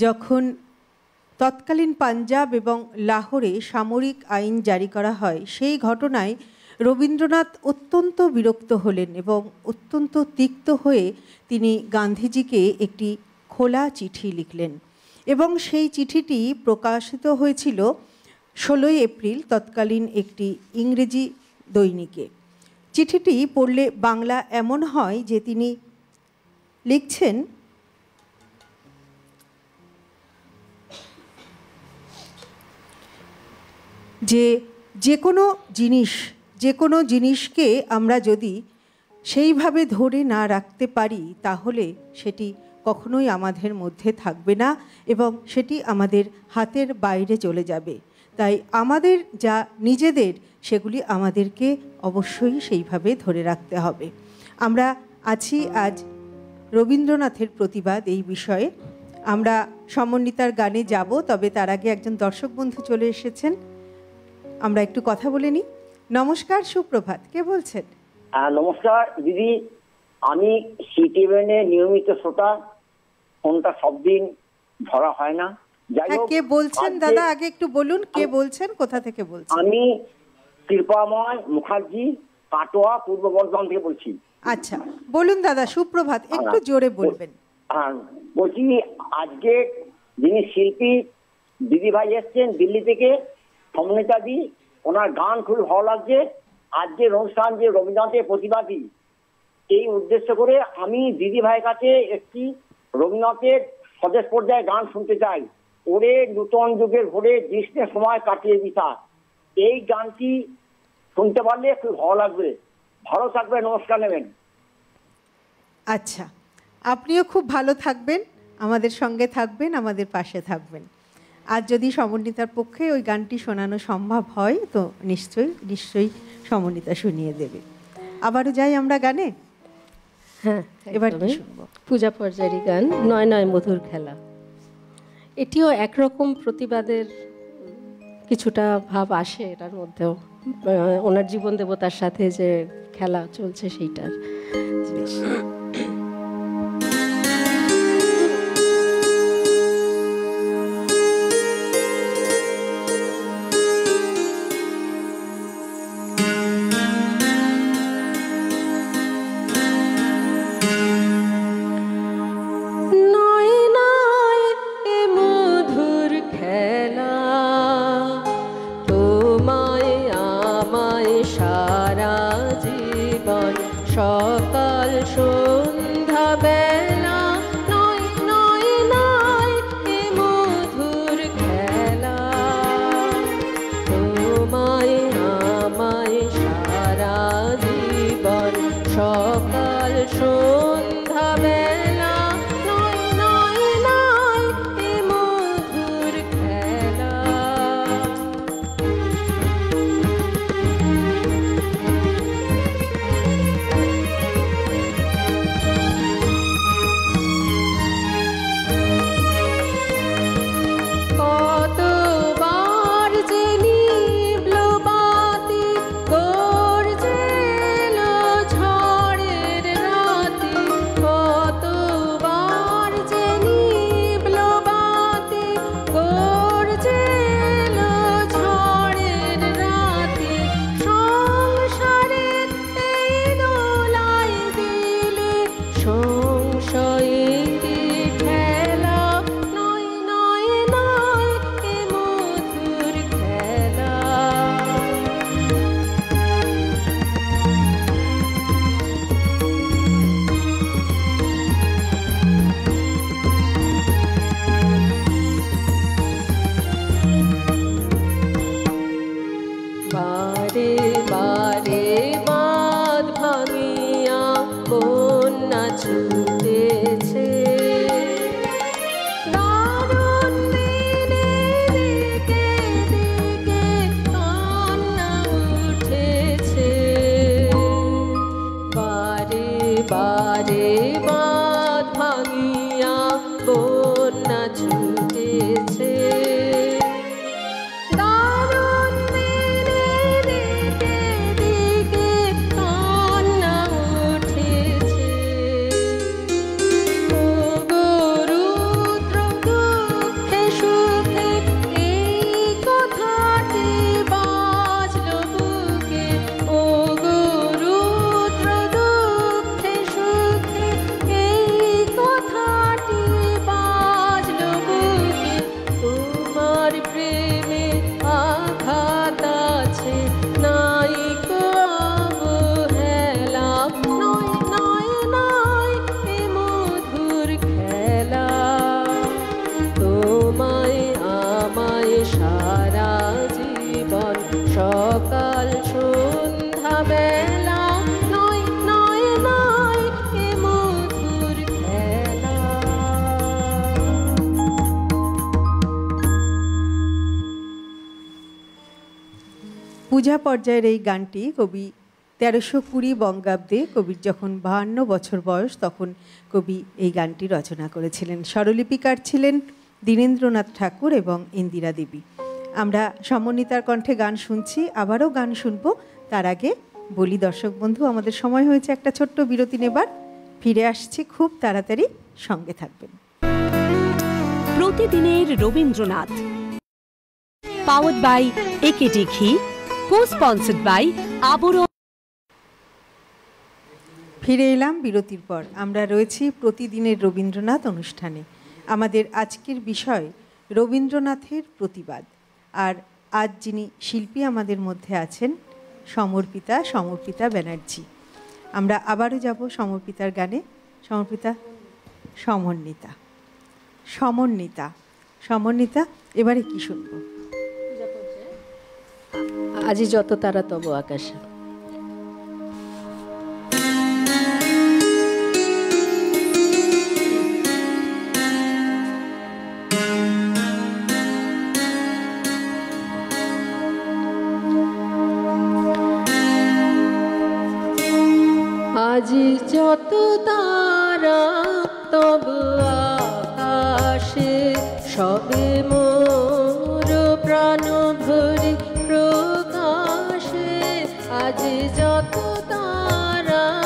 Speaker 2: যখন তৎকালীন পাঞ্জাব এবং লাহোরে সামরিক আইন জারি করা হয়, সেই ঘটনায় রবীন্দ্রনাথ অত্যন্ত বিরক্ত হলেন এবং অত্যন্ত তিক্ত হয়ে তিনি গান্ধীজিকে একটি খোলা চিঠি লিখলেন এবং সেই চিঠিটি প্রকাশিত হয়েছিল 16ই এপ্রিল তৎকালীন একটি ইংরেজি দৈনিকে। চিঠিটি পড়লে বাংলা এমন হয় যে তিনি লিখছেন, যে কোনো জিনিসকে আমরা যদি সেইভাবে ধরে না রাখতে পারি তাহলে সেটি কখনোই আমাদের মধ্যে থাকবে না এবং সেটি আমাদের হাতের বাইরে চলে যাবে। তাই আমাদের যা নিজেদের সেগুলি আমাদেরকে অবশ্যই সেইভাবে ধরে রাখতে হবে। আমরা আছি আজ রবীন্দ্রনাথের প্রতিবাদ এই বিষয়ে। আমরা সমন্বিতার গানে যাব, তবে তার আগে একজন দর্শক বন্ধু চলে এসেছেন, আমরা একটু কথা বলে নিই। নমস্কার, সুপ্রভাত, কে বলছেন?
Speaker 4: নমস্কার দিদি, আমি সিটিভেনে নিয়মিত শ্রোতা, ফোনটা সব দিন ধরা হয় না।
Speaker 2: কে বলছেন দাদা? আগে একটু বলুন কে বলছেন, কোথা থেকে বলছেন?
Speaker 4: আমি কৃপাময় মুখার্জি, কাটোয়া, পূর্ব বর্ধমান থেকে বলছি।
Speaker 2: আচ্ছা বলুন দাদা, সুপ্রভাত, একটু জোরে বলবেন।
Speaker 4: বলছি আজকে যিনি শিল্পী দিদি ভাই এসছেন দিল্লি থেকে, সমন্বিতা দি, ওনার গান খুবই ভালো লাগছে। আজকের অনুষ্ঠান যে রবীন্দ্রনাথের প্রতিবাদী, এই উদ্দেশ্য করে আমি দিদি ভাইয়ের কাছে একটি রবীন্দ্রনাথের স্বদেশ পর্যায়ে গান শুনতে চাই। ওরে নূতন যুগের ভোরে গ্রীষ্মের সময় কাটিয়ে দিতা, এই গানটি শুনতে পারলে খুব ভালো লাগবে। ভালো থাকবে, নমস্কার নেবেন।
Speaker 2: আচ্ছা, আপনিও খুব ভালো থাকবেন, আমাদের সঙ্গে থাকবেন, আমাদের পাশে থাকবেন। আর যদি সমন্বিতার পক্ষে ওই গানটি শোনানো সম্ভব হয় তো নিশ্চয়ই সমন্বিতা শুনিয়ে দেবে। আবারও যাই আমরা গানে।
Speaker 3: হ্যাঁ,
Speaker 2: এবার কি শুনবো?
Speaker 3: পূজা পর্যায়েরই গান, নয় নয় মধুর খেলা। এটিও একরকম প্রতিবাদের কিছুটা ভাব আসে এটার মধ্যেও, ওনার জীবন দেবতার সাথে যে খেলা চলছে সেইটার। সকাল সন্ধ্যা বেলা নয় নয় নয় এ মধুর খেলা, তোমায় আমায় সারা জীবন সকাল সন্ধ্যা বেলা নয় নয় নয় এ মধুর খেলা।
Speaker 2: পূজা পর্যায়ের এই গানটি কবি 1320 বঙ্গাব্দে, কবির যখন 52 বছর বয়স তখন কবি এই গানটি রচনা করেছিলেন। স্বরলিপিকার ছিলেন দীনেন্দ্রনাথ ঠাকুর এবং ইন্দিরা দেবী। আমরা সমন্বিতার কণ্ঠে গান শুনছি, আবারও গান শুনব। তার আগে বলি দর্শক বন্ধু, আমাদের সময় হয়েছে একটা ছোট্ট বিরতি নেবার। ফিরে আসছি খুব তাড়াতাড়ি, সঙ্গে থাকবেন।
Speaker 1: প্রতিদিনের রবীন্দ্রনাথ, পাওয়ার্ড বাই একেডি ঘি, কো-স্পন্সর্ড বাই আবরণ।
Speaker 2: ফিরে এলাম বিরতির পর। আমরা রয়েছি প্রতিদিনের রবীন্দ্রনাথ অনুষ্ঠানে। আমাদের আজকের বিষয় রবীন্দ্রনাথের প্রতিবাদ। আর আজ যিনি শিল্পী আমাদের মধ্যে আছেন, সমর্পিতা ব্যানার্জি। আমরা আবারও যাব সমর্পিতার গানে। সমন্বিতা এবারে কি শুনবো?
Speaker 3: আজি যত তারা তব আকাশে। আজি যত তারা তব আকাশে, সবে মোর প্রাণ ভরি প্রকাশে। আজি যত তারা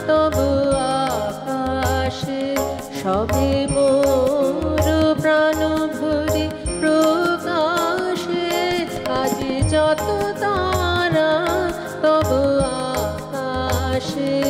Speaker 3: তব আকাশে, সবে মোর প্রাণ ভরি প্রকাশে। আজি যত তারা তব আকাশে।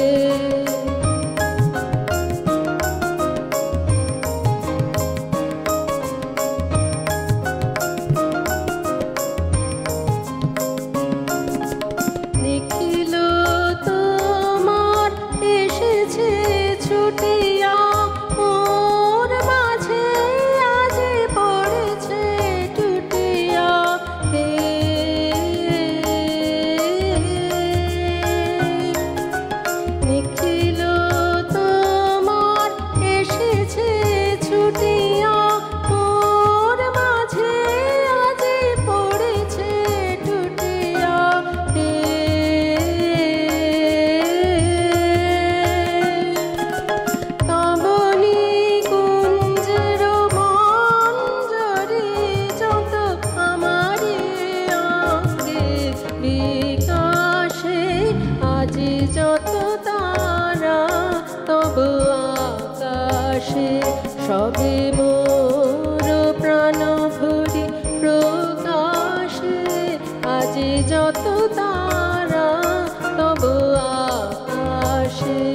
Speaker 3: সবে মোর প্রাণ ভরি প্রকাশে। আজি যত তারা তব আকাশে।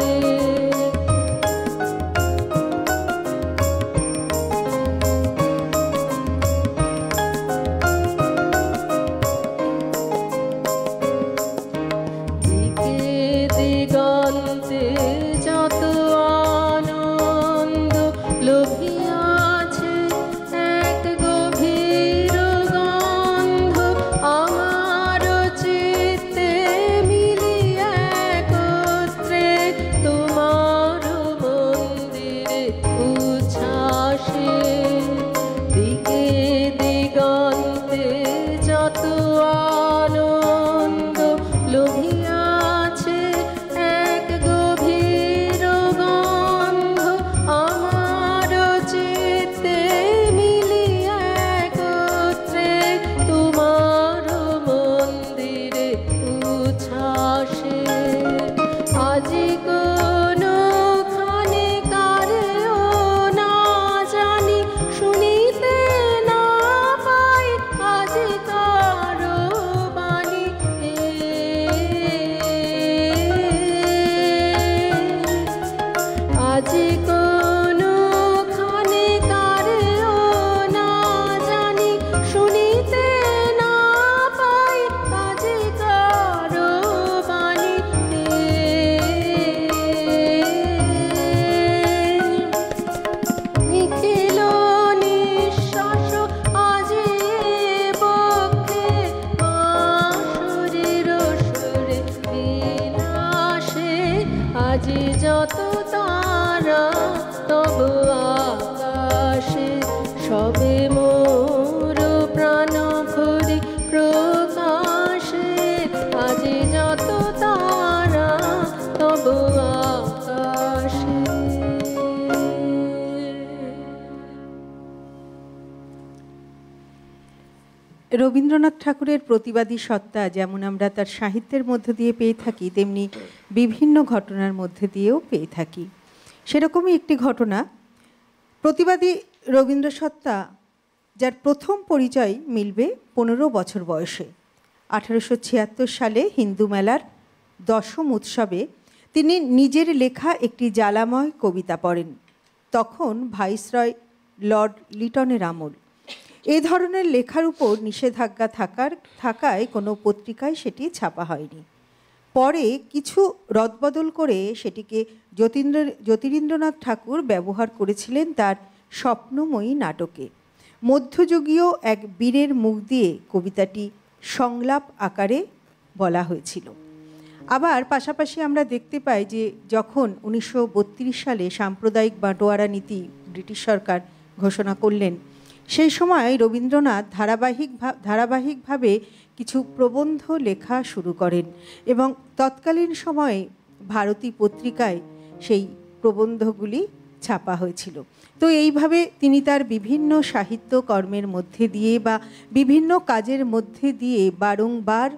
Speaker 3: আজি যত তারা তব আকাশে, সবে মোর প্রাণ ভরি প্রকাশে।
Speaker 2: রবীন্দ্রনাথ ঠাকুরের প্রতিবাদী সত্তা যেমন আমরা তার সাহিত্যের মধ্য দিয়ে পেয়ে থাকি, তেমনি বিভিন্ন ঘটনার মধ্যে দিয়েও পেয়ে থাকি। সেরকমই একটি ঘটনা, প্রতিবাদী রবীন্দ্রসত্তা যার প্রথম পরিচয় মিলবে 15 বছর বয়সে। 1876 সালে হিন্দু মেলার দশম উৎসবে তিনি নিজের লেখা একটি জ্বালাময় কবিতা পড়েন। তখন ভাইসরয় লর্ড লিটনের আমল। এই ধরনের লেখার উপর নিষেধাজ্ঞা থাকায় কোনো পত্রিকায় সেটি ছাপা হয়নি। পরে কিছু রদবদল করে সেটিকে জ্যোতিরিন্দ্রনাথ ঠাকুর ব্যবহার করেছিলেন তার স্বপ্নময়ী নাটকে। মধ্যযুগীয় এক বীরের মুখ দিয়ে কবিতাটি সংলাপ আকারে বলা হয়েছিল। আবার পাশাপাশি আমরা দেখতে পাই যে যখন 1932 সালে সাম্প্রদায়িক বাঁটোয়ারা নীতি ব্রিটিশ সরকার ঘোষণা করলেন, সেই সময় রবীন্দ্রনাথ ধারাবাহিকভাবে কিছু প্রবন্ধ লেখা শুরু করেন এবং তৎকালীন সময়ে ভারতী পত্রিকায় সেই প্রবন্ধগুলি ছাপা হয়েছিল। তো এইভাবে তিনি তার বিভিন্ন সাহিত্য কর্মের মধ্যে দিয়ে বা বিভিন্ন কাজের মধ্যে দিয়ে বারংবার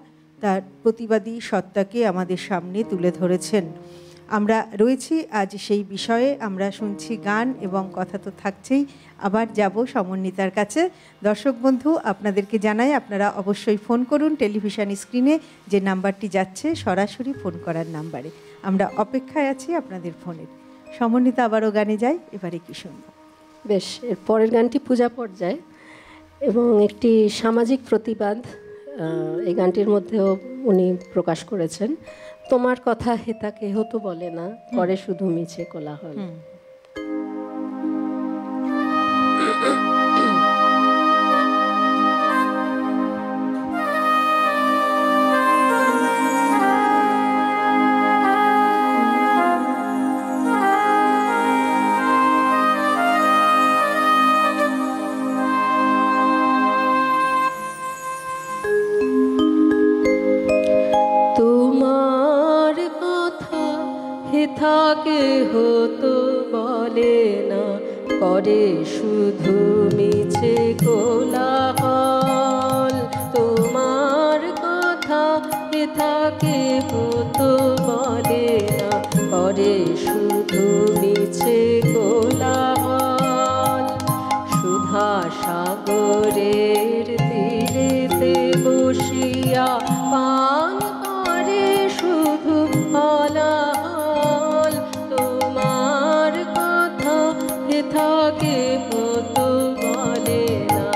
Speaker 2: তার প্রতিবাদী সত্তাকে আমাদের সামনে তুলে ধরেছেন। আমরা রয়েছি আজ সেই বিষয়ে, আমরা শুনছি গান এবং কথা তো থাকছেই। আবার যাব সমন্বিতার কাছে। দর্শক বন্ধু, আপনাদেরকে জানাই আপনারা অবশ্যই ফোন করুন টেলিভিশন স্ক্রিনে যে নাম্বারটি যাচ্ছে, সরাসরি ফোন করার নাম্বারে। আমরা অপেক্ষায় আছি আপনাদের ফোনের। সমন্বিতা, আবারও গানে যাই, এবারে কি শুনব?
Speaker 3: বেশ, এর পরের গানটি পূজা পর্যায় এবং একটি সামাজিক প্রতিবাদ এই গানটির মধ্যেও উনি প্রকাশ করেছেন। তোমার কথা হেতা কেহ তো বলে না, করে শুধু মিছে কোলাহল।
Speaker 5: থাকে হতো বলে না, করে শুধু মিছে কোলাহল। তোমার কথা থাকে হতো বলে না, করে শুধু মিছে কোলাহল। সুধা সাগরের তীরেতে বসিয়া পান করে শুধু হলাহল। তোমার কথা থাকে হতো বলে না।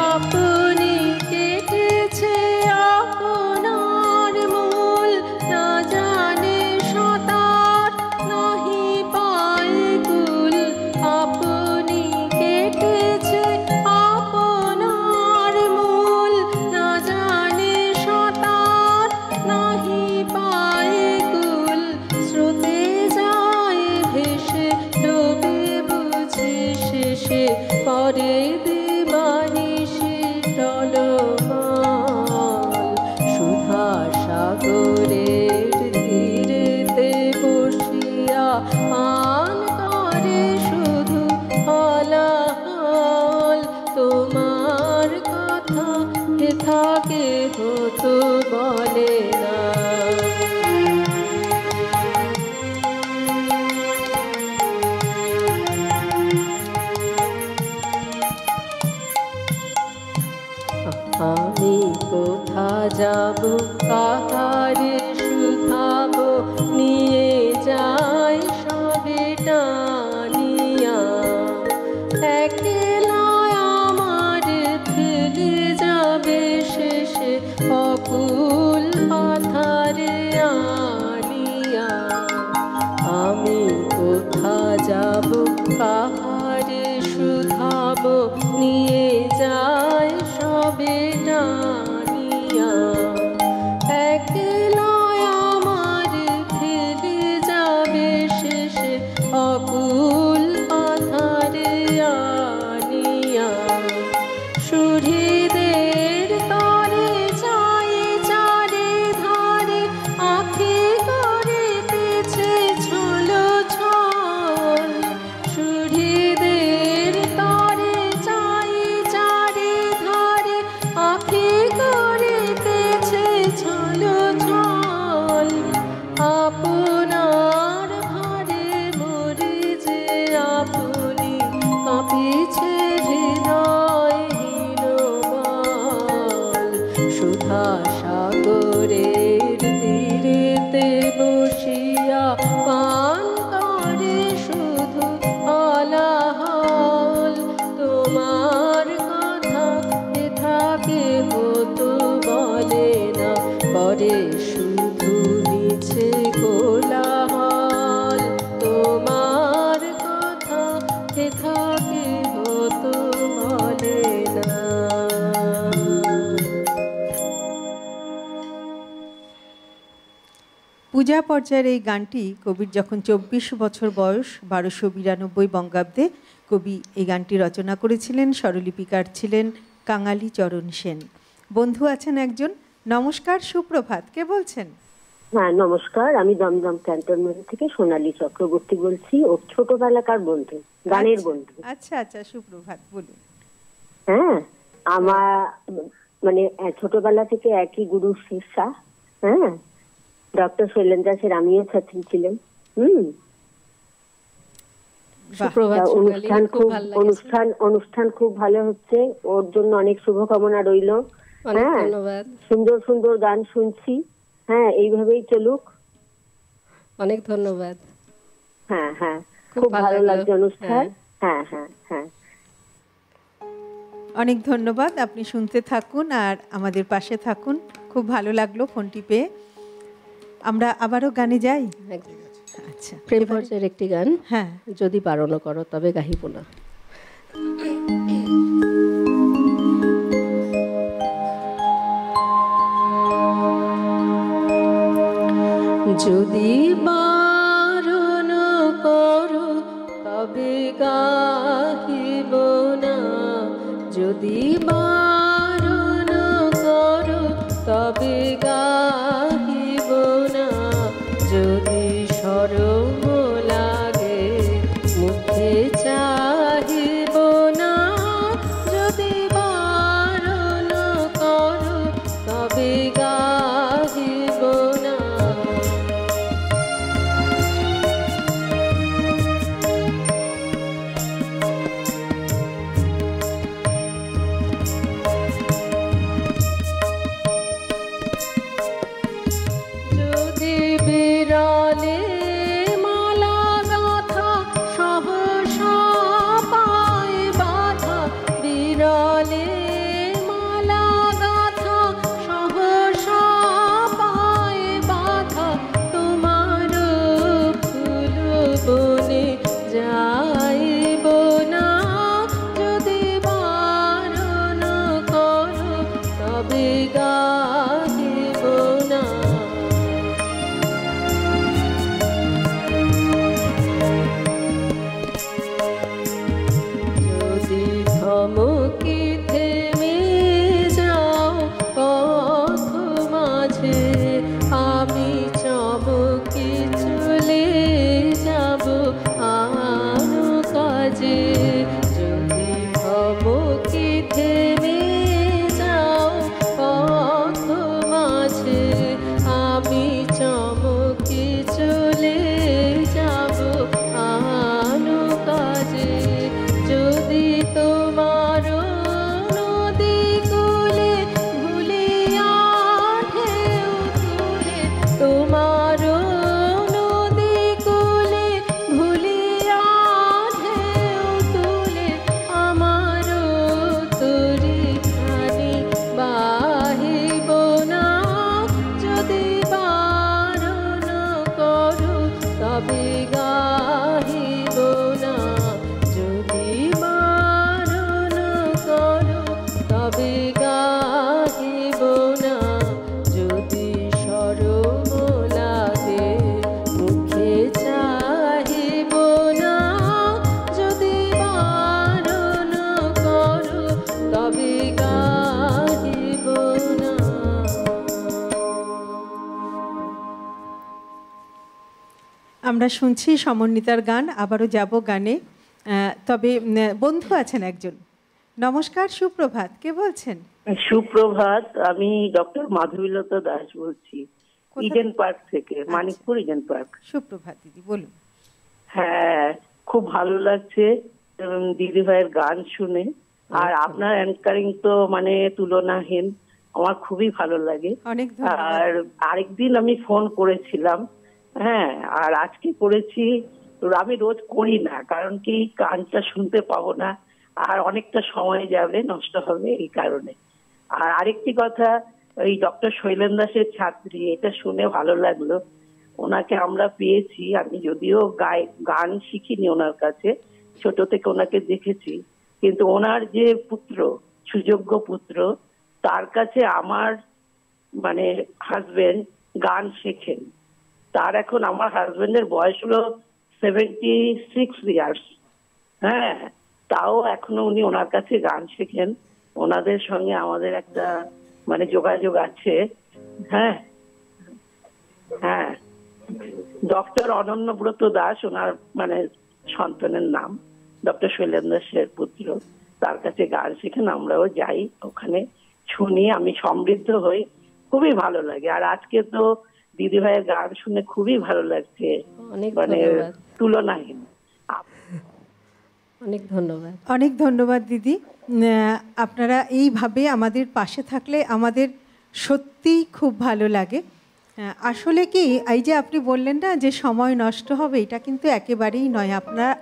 Speaker 5: আপনি কেটেছে আপনার মূল, না জানে সাঁতার নাহি পায় কুল। আপনি কেটেছে আপনার মূল, না জানে সাঁতার নাহি পায় কুল। স্রোতে যায় ভেসে ডোবে বুঝে শেষে, করে দিবানিশি টলমল। সুধা সাগরের তীরেতে বসিয়া পান করে শুধু হলাহল। তোমার কথা থাকে হতো বলে না। আমি কোথা যাব কাহারে শুধাবো, নিয়ে যাই সবে টানিয়া। একলা আমার ফেলে যাবে শেষে অকুল পাথারে আনিয়া। আমি কোথা যাব কাহারে শুধাবো, নিয়ে যাই সবে টানিয়া। একলা আমার সুধা সাগরের তীরেতে বসিয়া পান করে শুধু কোলাহল। তোমার কথা থাকে হতো বলে না, করে শুধু মিছে কোলাহল। তোমার কথা থাকে হতো বলে না।
Speaker 2: পূজা পর্যায়ের এই গানটি কবির যখন 24 বছর বয়স 1292 বঙ্গাব্দে কবি এই গানটি রচনা করেছিলেন। স্বরলিপিকার ছিলেন কাঙালি চরণ সেন। বন্ধু আছেন একজন। নমস্কার, সুপ্রভাত, কে বলছেন?
Speaker 6: হ্যাঁ নমস্কার, আমি দমদম ক্যান্টনমেন্ট থেকে সোনালী চক্রবর্তী বলছি। ও ছোটবেলাকার বন্ধু, গানের বন্ধু।
Speaker 2: আচ্ছা আচ্ছা, সুপ্রভাত, বলুন।
Speaker 6: হ্যাঁ, আমার মানে ছোটবেলা থেকে একই গুরু শিষ্যা। হ্যাঁ, ডক্টর শৈলেন দাসের আমিও ছাত্রী ছিলেন। অনুষ্ঠান খুব ভালো হচ্ছে, ওর জন্য অনেক শুভকামনা রইল। হ্যাঁ, সুন্দর সুন্দর গান শুনছি। হ্যাঁ, এইভাবেই চলুক।
Speaker 3: অনেক ধন্যবাদ।
Speaker 6: হ্যাঁ হ্যাঁ, খুব ভালো লাগছে অনুষ্ঠান। হ্যাঁ হ্যাঁ হ্যাঁ,
Speaker 2: অনেক ধন্যবাদ। আপনি শুনতে থাকুন আর আমাদের পাশে থাকুন। খুব ভালো লাগলো ফোনটি পেয়ে। আমরা আবারও গানে যাই। আচ্ছা,
Speaker 3: প্রেম পর্যায়ের একটি গান।
Speaker 2: হ্যাঁ,
Speaker 3: যদি বারণ করো তবে গাহিব না।
Speaker 5: যদি বারণ করো তবে গাহিব না, যদি বারণ করো তবে গাহিব না, যদি শরম লাগে মুখে চাহিব না, যদি বারণ করো তবে গাহিব না। যদি বিড়ালে মালা গাথা সহসা পায় বাধা, বিড়ালে মালা গাথা সহসা পায় বাধা, তোমার ফুল বনে যাইব না, যদি বারণ করো তবে গাহিব না। যদি থমকে থেমে যাও পথ মাঝে, আমি চমকে চলে যাব আনো কাজে, যদি থমকে থেমে যাও পথ মাঝে, আমি চমকে চলে যাব আনো কাজে, যদি তোমার নদী কূলে ভুলিয়া ঢেউ তুলে, তোমার নদী কূলে ভুলিয়া ঢেউ তুলে, আমার তরি খানি বাহিব না, যদি বারণ করো তবে গাহিব না, যদি বারণ করো তবে গাহিব না, যদি শরম লাগে মুখে চাহিব না, যদি বারণ করো তবে গাহিব না।
Speaker 2: আমরা শুনছি সমন্বিতার গান। আবারও যাব গানে। তবে বন্ধু আছেন একজন। নমস্কার, সুপ্রভাত, কে বলছেন?
Speaker 7: সুপ্রভাত, আমি ডক্টর মাধবীলতা দাস বলছি, ইডেন পার্ক থেকে, মানিকপুর ইডেন পার্ক।
Speaker 2: সুপ্রভাত দিদি, বলুন।
Speaker 7: হ্যাঁ, খুব ভালো লাগছে দিদি ভাইয়ের গান শুনে, আর আপনার অ্যাঙ্কারিং তো মানে তুলনাহীন। আমার খুবই ভালো লাগে।
Speaker 2: অনেক
Speaker 7: আর আরেকদিন আমি ফোন করেছিলাম, হ্যাঁ, আর আজকে করেছি। আমি রোজ করি না, কারণ কি গানটা শুনতে পাবো না, আর অনেকটা সময় যাবে, নষ্ট হবে, এই কারণে। আর আরেকটি কথা, ওই ডক্টর শৈলেন দাসের ছাত্রী, এটা শুনে ভালো লাগলো। ওনাকে আমরা পেয়েছি, আমি যদিও গান শিখিনি ওনার কাছে, ছোট থেকে ওনাকে দেখেছি, কিন্তু ওনার যে পুত্র, সুযোগ্য পুত্র, তার কাছে আমার মানে হাজবেন্ড গান শেখেন। তার এখন, আমার হাজবেন্ডের বয়স হলো 76 ইয়ার্স, হ্যাঁ, তাও এখনো উনি ওনার কাছে গান শেখেন। ওনাদের সঙ্গে আমাদের একটা মানে যোগাযোগ আছে। হ্যাঁ হ্যাঁ, ডক্টর অনন্যব্রত দাস ওনার মানে সন্তানের নাম, ডক্টর শৈলেন দাসের পুত্র, তার কাছে গান শেখেন। আমরাও যাই, ওখানে শুনি, আমি সমৃদ্ধ হই, খুবই ভালো লাগে। আর আজকে তো দিদি ভাইয়ের গান শুনে খুবই ভালো লাগছে, মানে তুলনাহীন।
Speaker 3: অনেক ধন্যবাদ।
Speaker 2: অনেক ধন্যবাদ দিদি। আপনারা এইভাবে আমাদের পাশে থাকলে আমাদের সত্যিই খুব ভালো লাগে। আসলে কি, এই যে আপনি বললেন না যে সময় নষ্ট হবে, এটা কিন্তু একেবারেই নয়।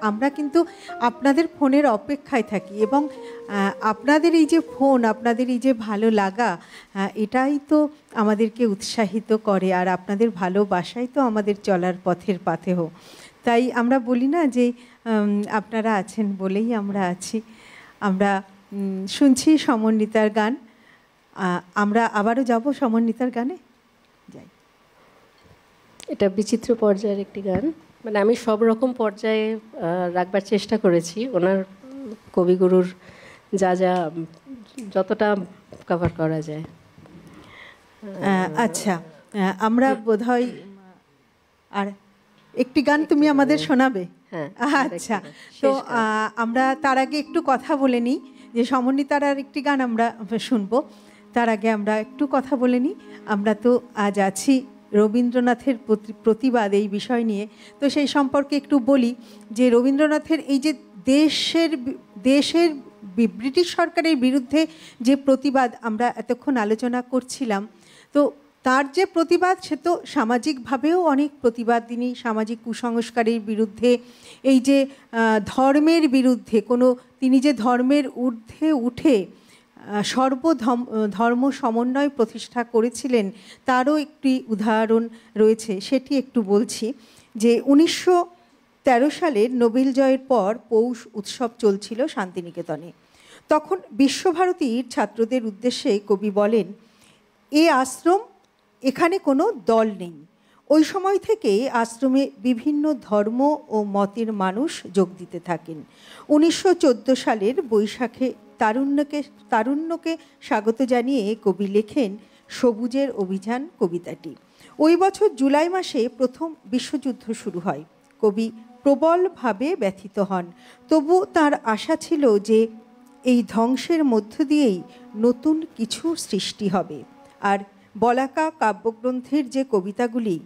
Speaker 2: আমরা কিন্তু আপনাদের ফোনের অপেক্ষায় থাকি, এবং আপনাদের এই যে ফোন, আপনাদের এই যে ভালো লাগা, এটাই তো আমাদেরকে উৎসাহিত করে, আর আপনাদের ভালোবাসাই তো আমাদের চলার পথের পাথেয়। তাই আমরা বলি না যে আপনারা আছেন বলেই আমরা আছি। আমরা শুনছি সমন্বিতার গান। আমরা আবারও যাব সমন্বিতার গানে। যাই।
Speaker 3: এটা বিচিত্র পর্যায়ের একটি গান, মানে আমি সব রকম পর্যায়ে রাখবার চেষ্টা করেছি, ওনার কবিগুরুর যা যা যতটা কভার করা যায়।
Speaker 2: আচ্ছা, আমরা বোধহয় আর একটি গান তুমি আমাদের শোনাবে? আচ্ছা, তো আমরা তার আগে একটু কথা বলে নিই যে সমন্বিতার আর একটি গান আমরা শুনবো। তার আগে আমরা একটু কথা বলে নিই। আমরা তো আজ আছি রবীন্দ্রনাথের প্রতিবাদ এই বিষয় নিয়ে, তো সেই সম্পর্কে একটু বলি যে রবীন্দ্রনাথের এই যে দেশের ব্রিটিশ সরকারের বিরুদ্ধে যে প্রতিবাদ আমরা এতক্ষণ আলোচনা করছিলাম, তো তার যে প্রতিবাদ সে তো সামাজিকভাবেও অনেক প্রতিবাদ, তিনি সামাজিক কুসংস্কারের বিরুদ্ধে, এই যে ধর্মের বিরুদ্ধে তিনি যে ধর্মের ঊর্ধ্বে উঠে ধর্ম সমন্বয় প্রতিষ্ঠা করেছিলেন, তারও একটি উদাহরণ রয়েছে, সেটি একটু বলছি। যে 1913 সালের নোবেল জয়ের পর পৌষ উৎসব চলছিল শান্তিনিকেতনে। তখন বিশ্বভারতীর ছাত্রদের উদ্দেশ্যে কবি বলেন, এ আশ্রম, এখানে কোনো দল নেই। ওই সময় থেকে আশ্রমে বিভিন্ন ধর্ম ও মতের মানুষ যোগ দিতে থাকেন। 1914 সালের বৈশাখে তারুণ্যকে স্বাগত জানিয়ে কবি লেখেন সবুজের অভিযান কবিতাটি। ওই বছর জুলাই মাসে প্রথম বিশ্বযুদ্ধ শুরু হয়। কবি প্রবলভাবে ব্যথিত হন, তবু তার আশা ছিল যে এই ধ্বংসের মধ্য দিয়েই নতুন কিছু সৃষ্টি হবে। আর বলাকা কাব্যগ্রন্থের যে কবিতাগুলি,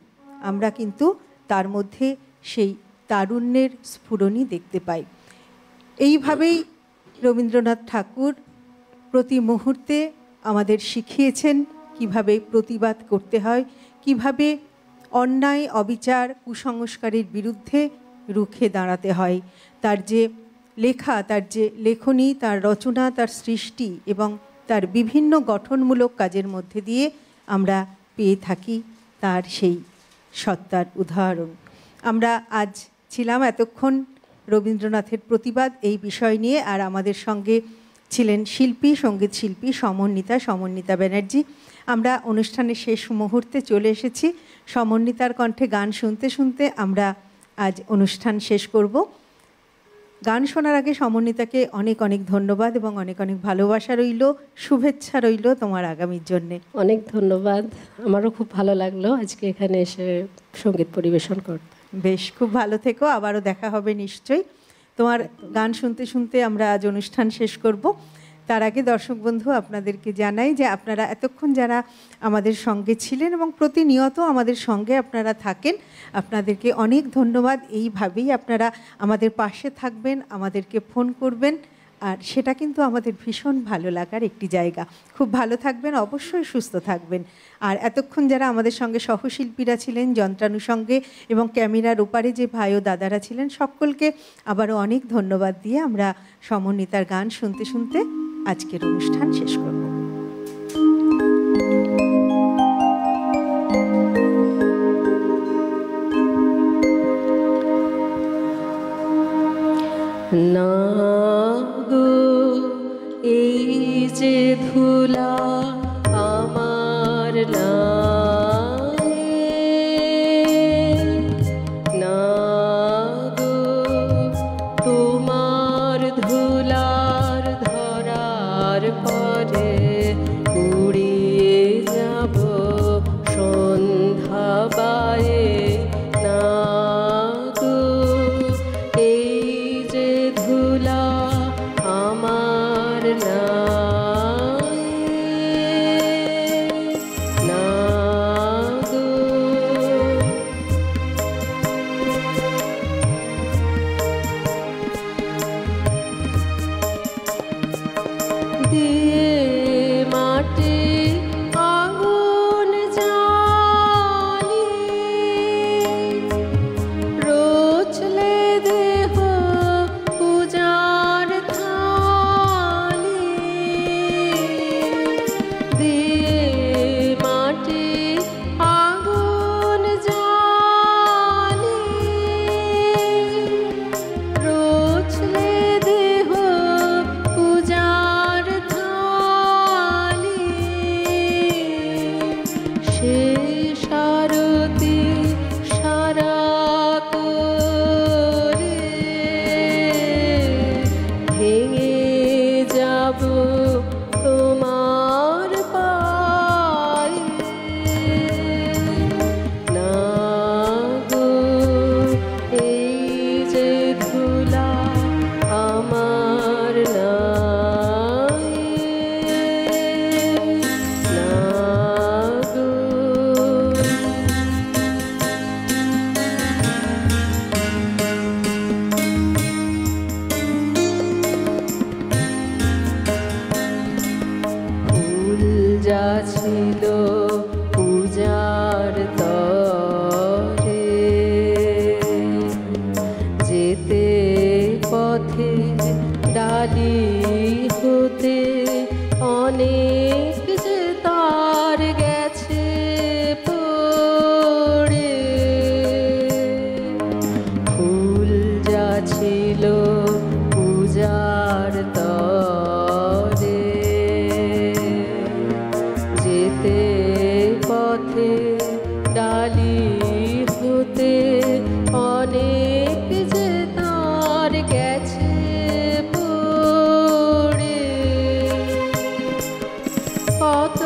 Speaker 2: আমরা কিন্তু তার মধ্যে সেই তারুণ্যের স্ফুরণই দেখতে পাই। এইভাবেই রবীন্দ্রনাথ ঠাকুর প্রতি মুহূর্তে আমাদের শিখিয়েছেন কিভাবে প্রতিবাদ করতে হয়, কিভাবে অন্যায়, অবিচার, কুসংস্কারের বিরুদ্ধে রুখে দাঁড়াতে হয়। তার যে লেখা, তার যে লেখনী, তার রচনা, তার সৃষ্টি এবং তার বিভিন্ন গঠনমূলক কাজের মধ্যে দিয়ে আমরা পেয়ে থাকি তার সেই সত্তার উদাহরণ। আমরা আজ ছিলাম এতক্ষণ রবীন্দ্রনাথের প্রতিবাদ এই বিষয় নিয়ে, আর আমাদের সঙ্গে ছিলেন শিল্পী, সঙ্গীত শিল্পী সমন্বিতা ব্যানার্জি। আমরা অনুষ্ঠানের শেষ মুহূর্তে চলে এসেছি। সমন্বিতার কণ্ঠে গান শুনতে শুনতে আমরা আজ অনুষ্ঠান শেষ করব। গান শোনার আগে সমন্বিতাকে অনেক অনেক ধন্যবাদ এবং অনেক অনেক ভালোবাসা রইল, শুভেচ্ছা রইল তোমার আগামীর জন্যে।
Speaker 3: অনেক ধন্যবাদ, আমারও খুব ভালো লাগলো আজকে এখানে এসে সঙ্গীত পরিবেশন করতে।
Speaker 2: বেশ, খুব ভালো থেকো, আবারও দেখা হবে নিশ্চয়ই। তোমার গান শুনতে শুনতে আমরা আজ অনুষ্ঠান শেষ করব। তার আগে দর্শক বন্ধু, আপনাদেরকে জানাই যে আপনারা এতক্ষণ যারা আমাদের সঙ্গে ছিলেন এবং প্রতিনিয়ত আমাদের সঙ্গে আপনারা থাকেন, আপনাদেরকে অনেক ধন্যবাদ। এইভাবেই আপনারা আমাদের পাশে থাকবেন, আমাদেরকে ফোন করবেন, আর সেটা কিন্তু আমাদের ভীষণ ভালো লাগার একটি জায়গা। খুব ভালো থাকবেন, অবশ্যই সুস্থ থাকবেন। আর এতক্ষণ যারা আমাদের সঙ্গে সহশিল্পীরা ছিলেন, যন্ত্রানুষঙ্গে এবং ক্যামেরার ওপারে যে ভাই ও দাদারা ছিলেন, সকলকে আবারও অনেক ধন্যবাদ দিয়ে আমরা সমন্বিতার গান শুনতে শুনতে আজকের অনুষ্ঠান শেষ করব।
Speaker 5: না গো এই যে ধুলা আমার নাই, না গো তোমার ধুলার ধরার পরে উড়িয়ে যাব সন্ধ্যা বায়ে, না গো এই যে ধুলা আমার নাই, না গো দিয়ে মাটি আগুন জ্বালি, রোচলে দেহ পূজার থালি, দিয়ে মাটি আগুন জ্বালি, রোচলে দেহ পূজার থালি, শেষ আরতি সারা করে ভেঙে যাব তোমার পায়ে, না গো এই যে ধুলা আমার নাই, না গো ফুল যা ছিল পূজার তরে, যেতে পথে ডালি হতে অনেক যে তার গেছে পড়ে, ফুল যা ছিল পূজার তরে, যেতে পথে ডালি হতে অনেক যে তার গেছে পড়ে, কত